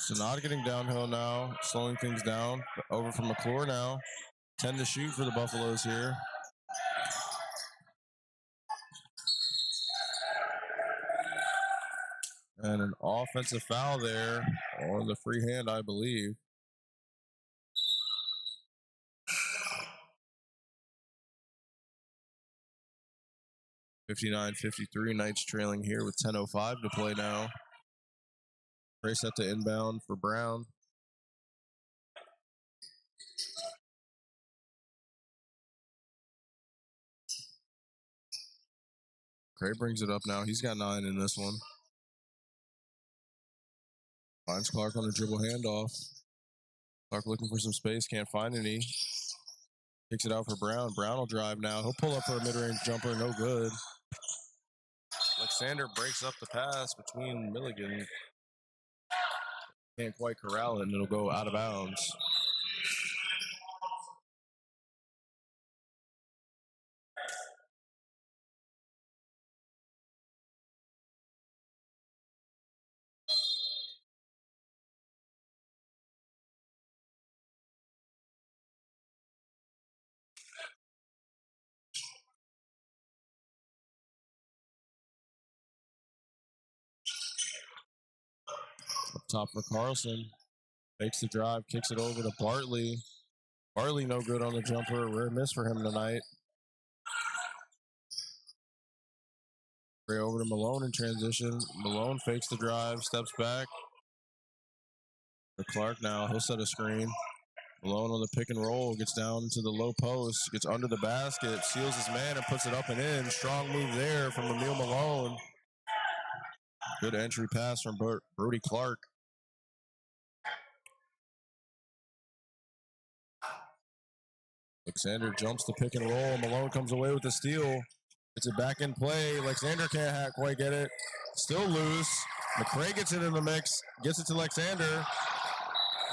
S1: Sanad getting downhill now. Slowing things down. Over from McClure now. 10 to shoot for the Buffaloes here. And an offensive foul there on the free hand, I believe. (59-53), Knights trailing here with 10:05 to play now. Gray set to inbound for Brown. Gray brings it up now. He's got 9 in this one. Finds Clark on a dribble handoff. Clark looking for some space, can't find any. Kicks it out for Brown. Brown will drive now. He'll pull up for a mid-range jumper, no good. Alexander breaks up the pass between Milligan. Can't quite corral it, and it'll go out of bounds. Up top for Carlson. Makes the drive, kicks it over to Bartley. Bartley no good on the jumper. Rare miss for him tonight. Gray over to Malone in transition. Malone fakes the drive, steps back. For Clark now, he'll set a screen. Malone on the pick and roll, gets down to the low post, gets under the basket, seals his man and puts it up and in. Strong move there from Emil Malone. Good entry pass from Brody Clark. Alexander jumps the pick and roll. Malone comes away with the steal. It's a back in play. Alexander can't quite get it. Still loose. McCray gets it in the mix. Gets it to Alexander.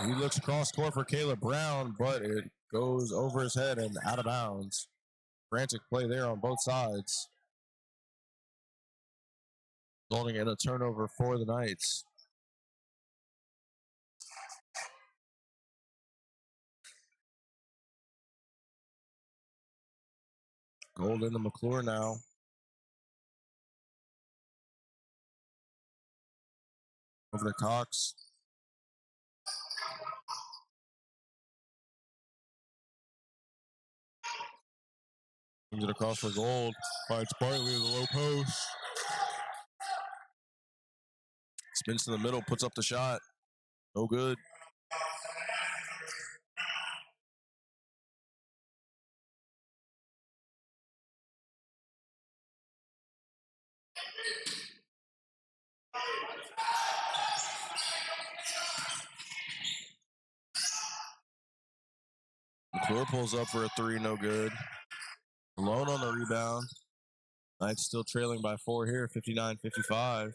S1: He looks across court for Caleb Brown, but it goes over his head and out of bounds. Frantic play there on both sides. Resulting in a turnover for the Knights. Gold into McClure now. Over to Cox. Brings it across for Gold. Finds Bartley in the low post. Spins to the middle, puts up the shot. No good. McClure pulls up for a three, no good. Malone on the rebound. Knights still trailing by 4 here, 59-55.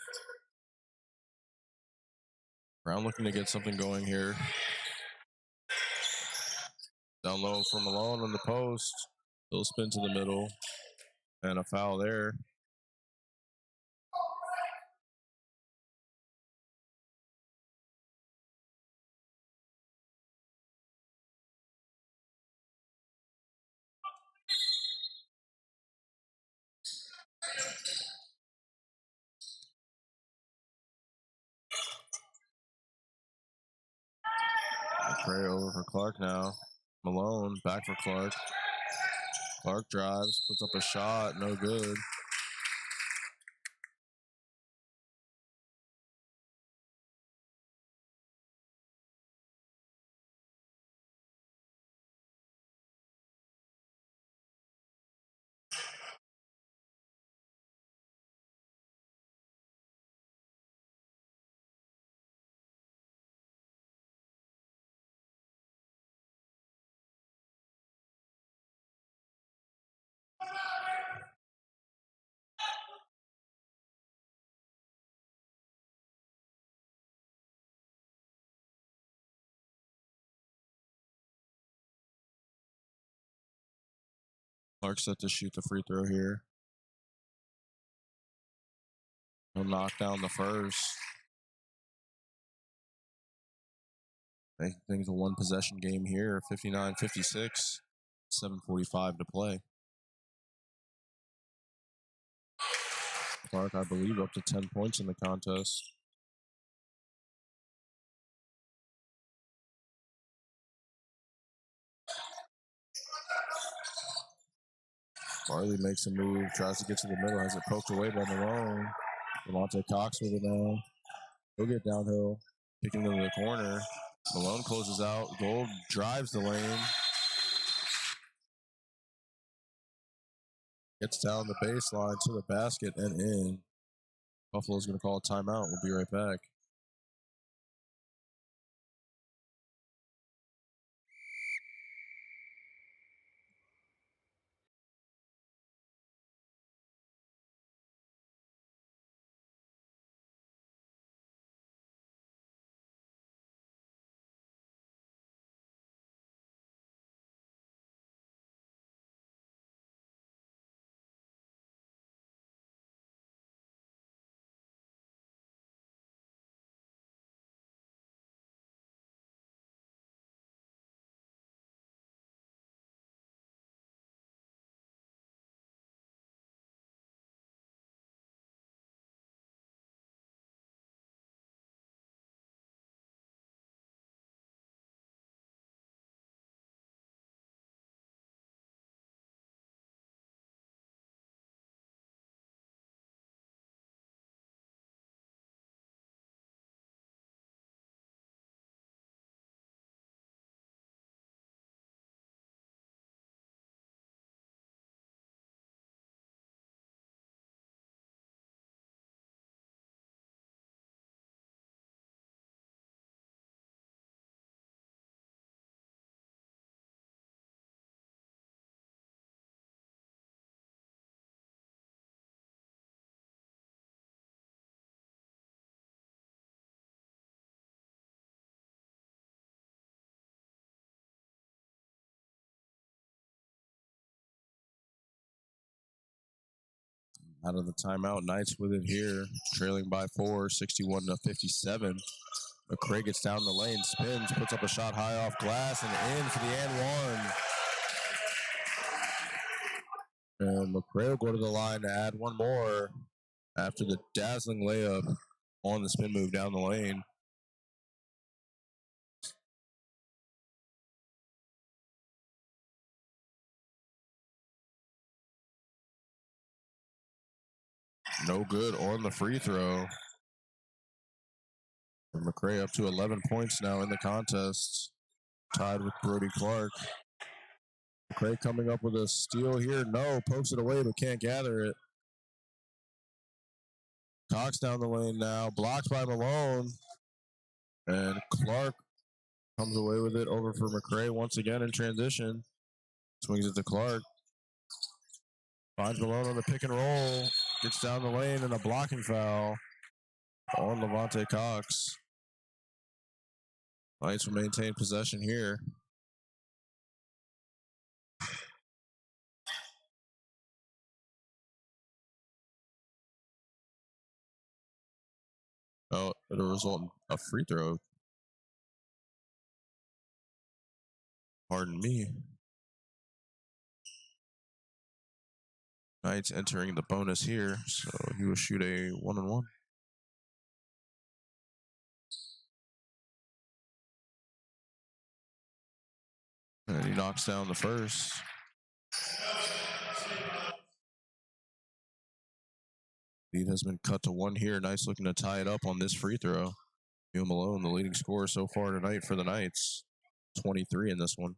S1: Brown looking to get something going here. Down low for Malone on the post. He'll spin to the middle. And a foul there. McRae over for Clark now. Malone back for Clark. Clark drives, puts up a shot, no good. Clark set to shoot the free throw here. He'll knock down the first. Making things a one possession game here. 59-56. 7:45 to play. Clark, I believe, up to 10 points in the contest. Farley makes a move, tries to get to the middle, has it poked away by Malone. Devontae Cox with it now. He'll get downhill, kicking into the corner. Malone closes out. Gold drives the lane. Gets down the baseline to the basket and in. Buffalo's going to call a timeout. We'll be right back. Out of the timeout, Knights with it here, trailing by 4, 61-57. McRae gets down the lane, spins, puts up a shot high off glass, and in for the and one. And McRae will go to the line to add one more after the dazzling layup on the spin move down the lane. No good on the free throw. And McRae up to 11 points now in the contest, tied with Brody Clark. McRae coming up with a steal here. No, pokes it away but can't gather it. Cox down the lane now, blocked by Malone. And Clark comes away with it over for McRae once again in transition. Swings it to Clark. Finds Malone on the pick and roll. Gets down the lane and a blocking foul on Levante Cox. Knights will maintain possession here. Oh, it'll result in a free throw. Pardon me. Knights entering the bonus here, so he will shoot a 1-on-1. And he knocks down the first. Lead has been cut to 1 here. Knights looking to tie it up on this free throw. Neil Malone, the leading scorer so far tonight for the Knights. 23 in this one.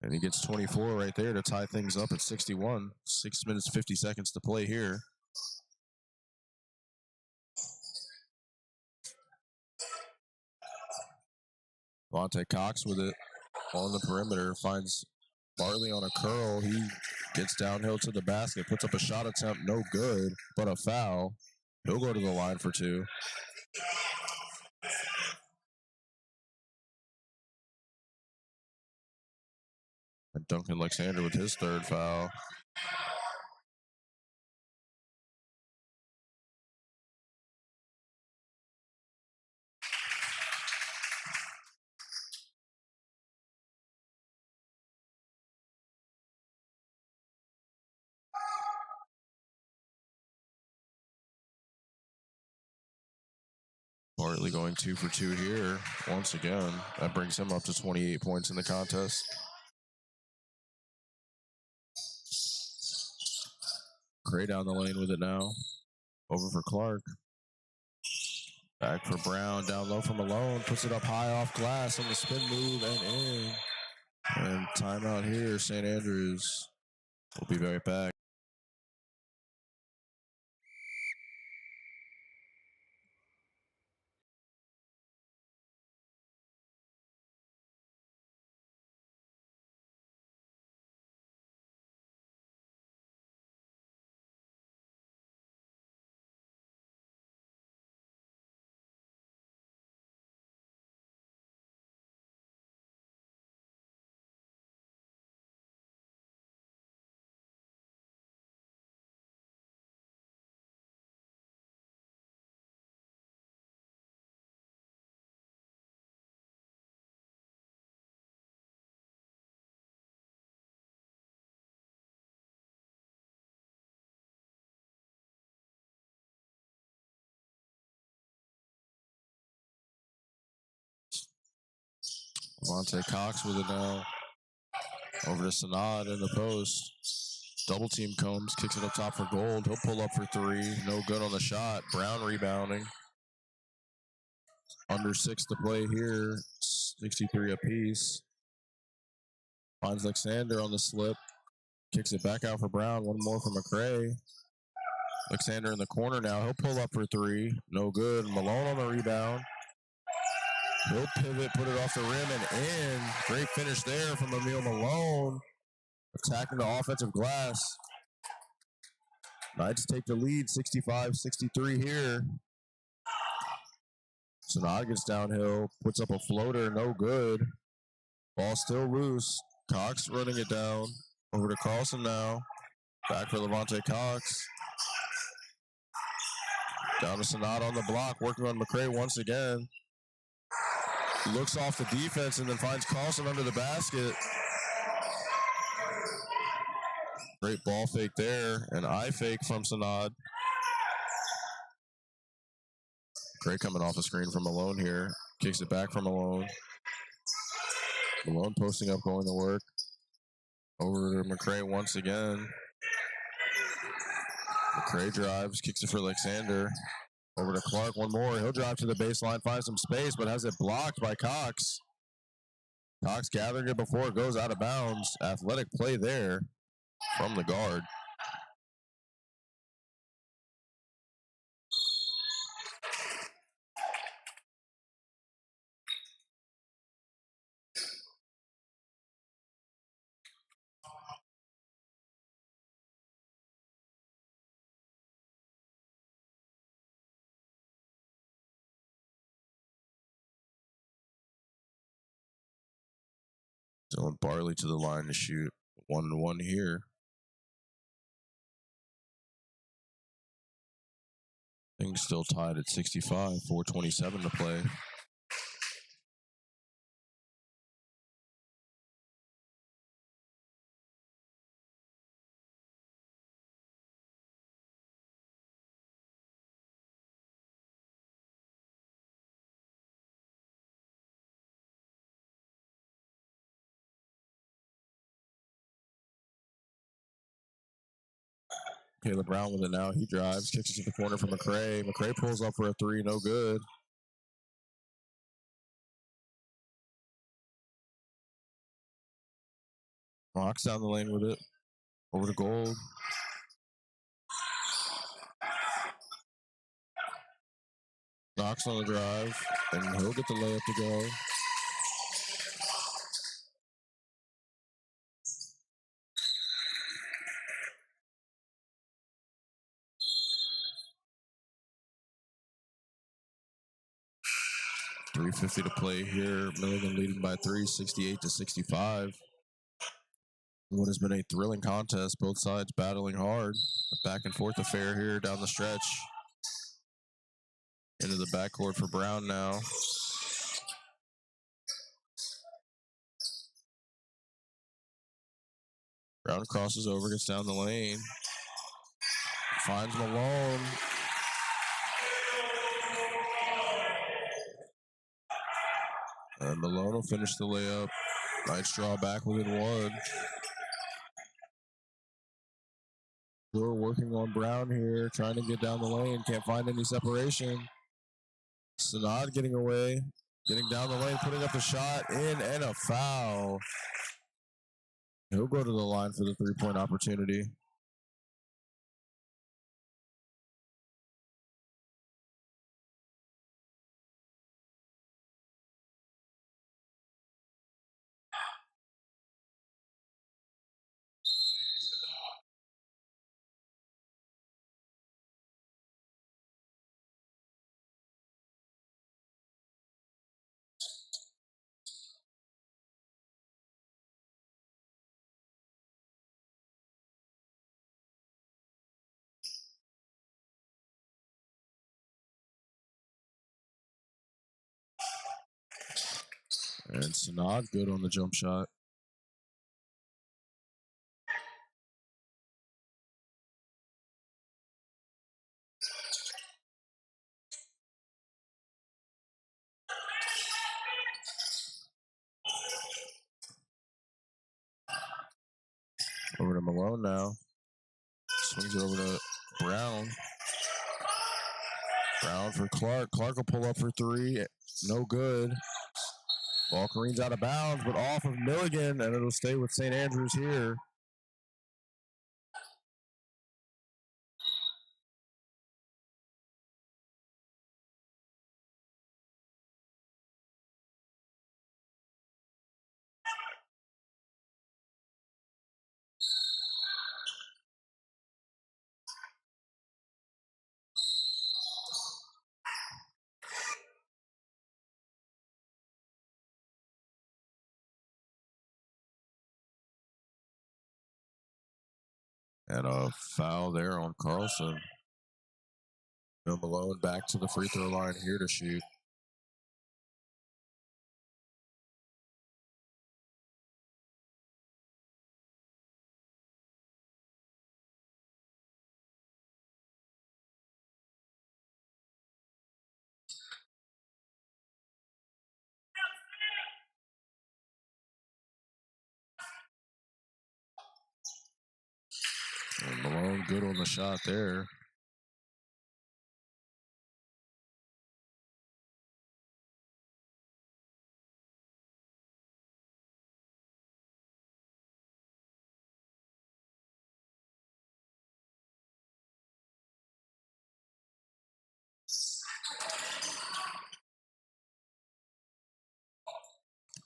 S1: And he gets 24 right there to tie things up at 61. 6 minutes, 50 seconds to play here. Vontae Cox with it on the perimeter. Finds Bartley on a curl. He gets downhill to the basket. Puts up a shot attempt. No good, but a foul. He'll go to the line for 2. And Duncan Alexander with his 3rd foul. Bartley going 2 for 2 here once again. That brings him up to 28 points in the contest. Gray down the lane with it now. Over for Clark. Back for Brown. Down low for Malone. Puts it up high off glass on the spin move and in. And timeout here, St. Andrews. We'll be right back. Vontae Cox with it now. Over to Sanad in the post. Double team Combs. Kicks it up top for Gold. He'll pull up for 3. No good on the shot. Brown rebounding. Under 6 to play here. 63 apiece. Finds Alexander on the slip. Kicks it back out for Brown. One more for McCray. Alexander in the corner now. He'll pull up for 3. No good. Malone on the rebound. He'll pivot, put it off the rim and in. Great finish there from Emil Malone. Attacking the offensive glass. Knights take the lead, 65-63 here. Sanad gets downhill, puts up a floater, no good. Ball still loose. Cox running it down. Over to Carlson now. Back for Levante Cox. Down to Sanad on the block, working on McCray once again. Looks off the defense and then finds Carlson under the basket. Great ball fake there, and eye fake from Sanad. Gray coming off the screen from Malone here. Kicks it back from Malone. Malone posting up, going to work. Over to McCray once again. McCray drives, kicks it for Alexander. Over to Clark, one more. He'll drive to the baseline, find some space, but has it blocked by Cox. Cox gathering it before it goes out of bounds. Athletic play there from the guard. Dylan Barley to the line to shoot. 1-1 here. Things still tied at 65, 4:27 to play. Caleb Brown with it now. He drives, kicks it to the corner for McCray. McCray pulls up for a three, no good. Knocks down the lane with it. Over to Gold. Knocks on the drive, and he'll get the layup to go. .350 to play here. Milligan leading by 3, 68-65. What has been a thrilling contest, both sides battling hard. A back and forth affair here down the stretch. Into the backcourt for Brown now. Brown crosses over, gets down the lane. Finds Malone. And Malone will finish the layup. Nice draw back within one. We're working on Brown here, trying to get down the lane. Can't find any separation. Sanad getting away, getting down the lane, putting up the shot in, and a foul. He'll go to the line for the three-point opportunity. And Sanad good on the jump shot. Over to Malone now. Swings it over to Brown. Brown for Clark. Clark will pull up for three. No good. Ball careens out of bounds, but off of Milligan, and it'll stay with St. Andrews here. And a foul there on Carlson. Bill Malone back to the free throw line here to shoot. And Malone good on the shot there.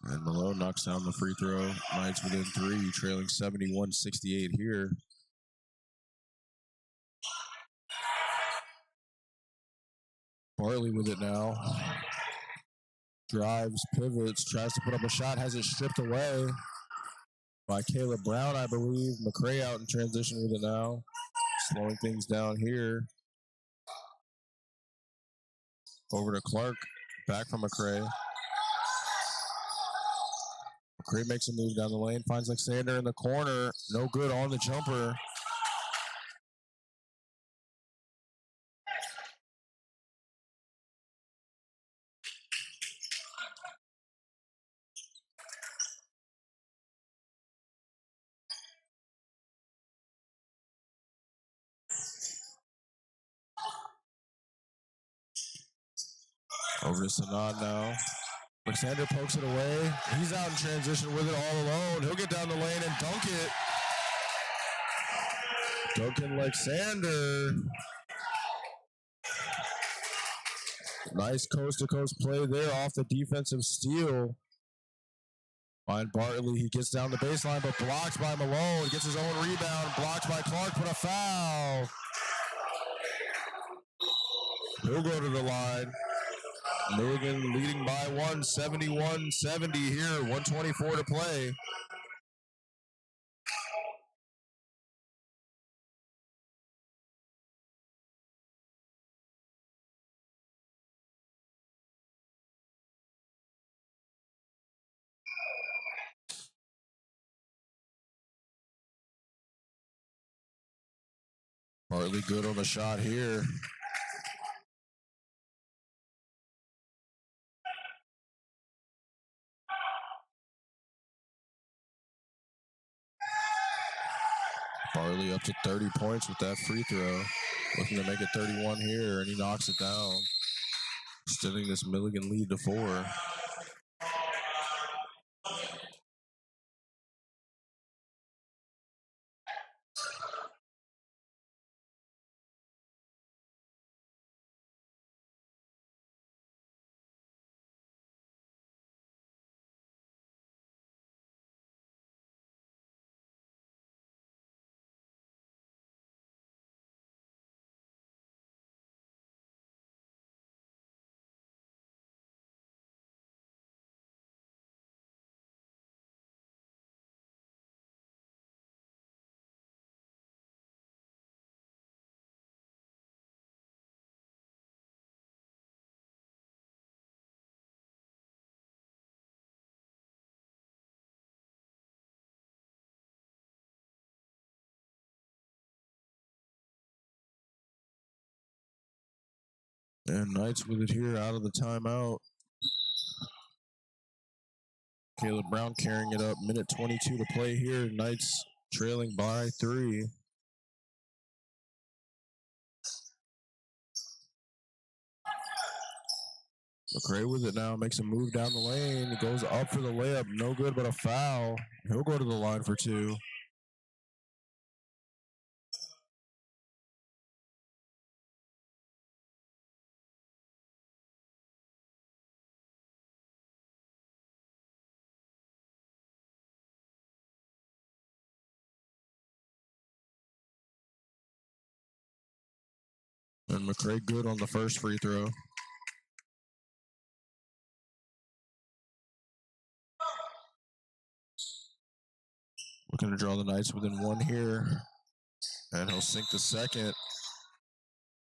S1: And Malone knocks down the free throw. Knights within three, trailing 71-68 here. Barley with it now. drives, pivots, tries to put up a shot, has it stripped away by Caleb Brown, I believe. McCray out in transition with it now. Slowing things down here. Over to Clark. Back from McCray. McCray makes a move down the lane. Finds Alexander in the corner. No good on the jumper. Over to Sanad now. Alexander pokes it away. He's out in transition with it all alone. He'll get down the lane and dunk it. Duncan Alexander. Nice coast-to-coast play there off the defensive steal. Find Bartley. He gets down the baseline, but blocked by Malone. Gets his own rebound. Blocked by Clark, but a foul. He'll go to the line. Milligan leading by one, 71-70 here. 1:24 to play. Bartley good on the shot here. Bartley up to 30 points with that free throw. Looking to make it 31 here, and he knocks it down. Extending this Milligan lead to 4. And Knights with it here out of the timeout. Caleb Brown carrying it up. Minute 22 to play here. Knights trailing by 3. McCray with it now. Makes a move down the lane. Goes up for the layup. No good, but a foul. He'll go to the line for 2. And McCray good on the first free throw. Looking to draw the Knights within 1 here. And he'll sink the second.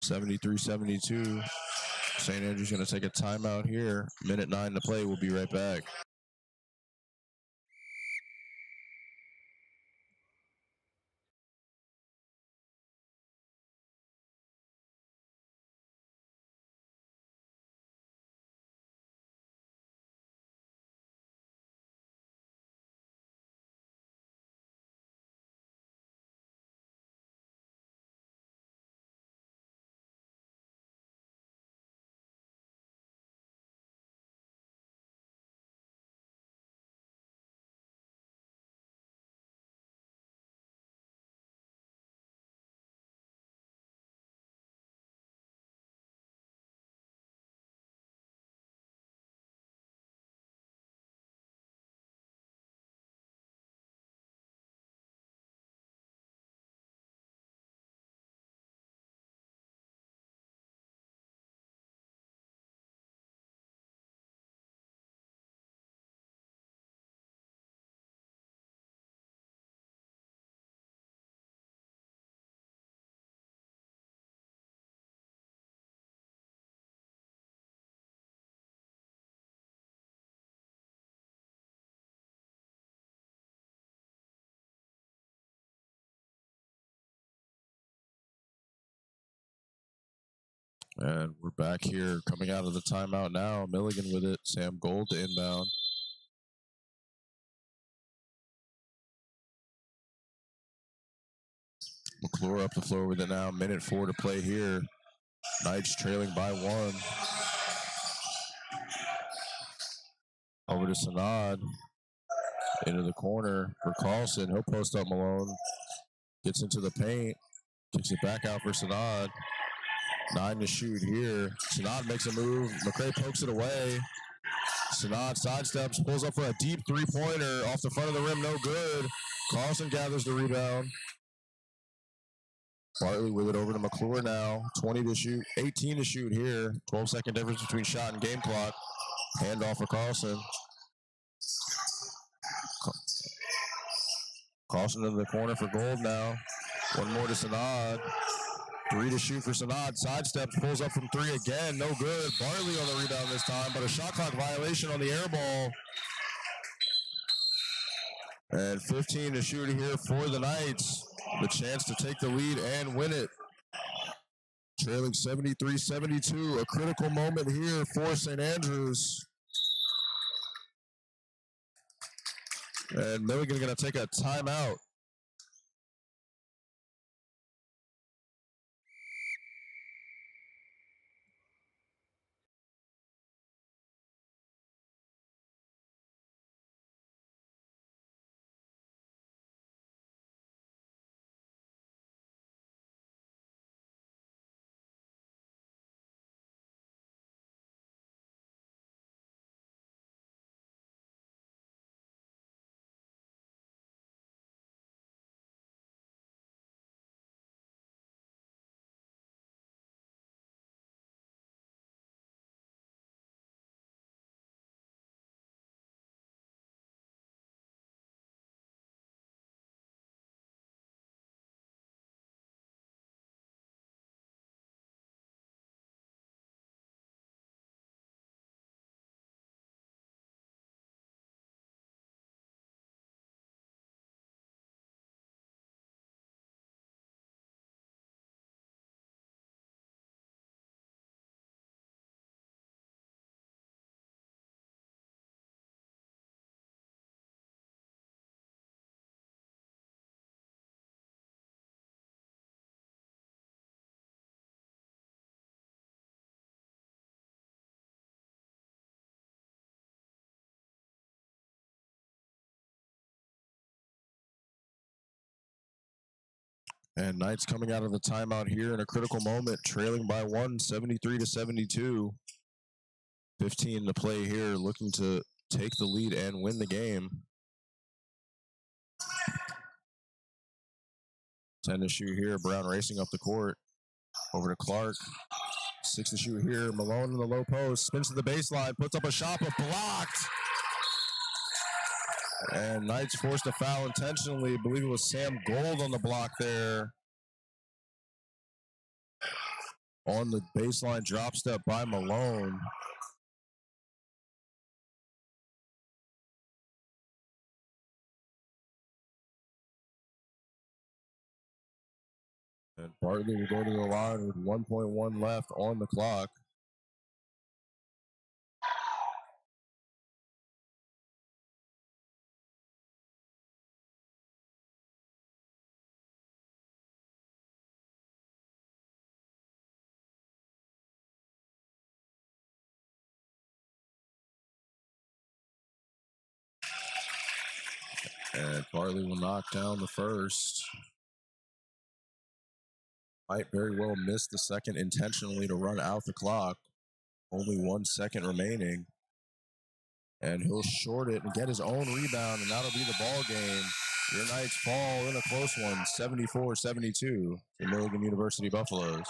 S1: 73-72. St. Andrew's going to take a timeout here. Minute 9 to play. We'll be right back. And we're back here coming out of the timeout now. Milligan with it. Sam Gold to inbound. McClure up the floor with it now. Minute 4 to play here. Knights trailing by 1. Over to Sanad. Into the corner for Carlson. He'll post up Malone. Gets into the paint. Kicks it back out for Sanad. 9 to shoot here. Sanad makes a move. McCray pokes it away. Sanad sidesteps, pulls up for a deep three-pointer off the front of the rim, no good. Carlson gathers the rebound. Bartley with it over to McClure now. 20 to shoot, 18 to shoot here. 12-second difference between shot and game clock. Handoff for Carlson. Carlson into the corner for Gold now. One more to Sanad. 3 to shoot for Sanad. Sidesteps, pulls up from 3 again. No good. Bartley on the rebound this time, but a shot clock violation on the air ball. And 15 to shoot here for the Knights. The chance to take the lead and win it. Trailing 73-72. A critical moment here for St. Andrews. And Milligan going to take a timeout. And Knights coming out of the timeout here in a critical moment, trailing by 1, 73-72. 15 to play here, looking to take the lead and win the game. 10 to shoot here, Brown racing up the court. Over to Clark. 6 to shoot here, Malone in the low post, spins to the baseline, puts up a shot, but blocked. And Knights forced a foul intentionally. I believe it was Sam Gold on the block there. On the baseline drop step by Malone. And Bartley will go to the line with 1.1 left on the clock. And Bartley will knock down the first. Might very well miss the second intentionally to run out the clock. Only 1 second remaining. And he'll short it and get his own rebound, and that'll be the ball game. Your Knights fall in a close one, 74-72 to Milligan University Buffaloes.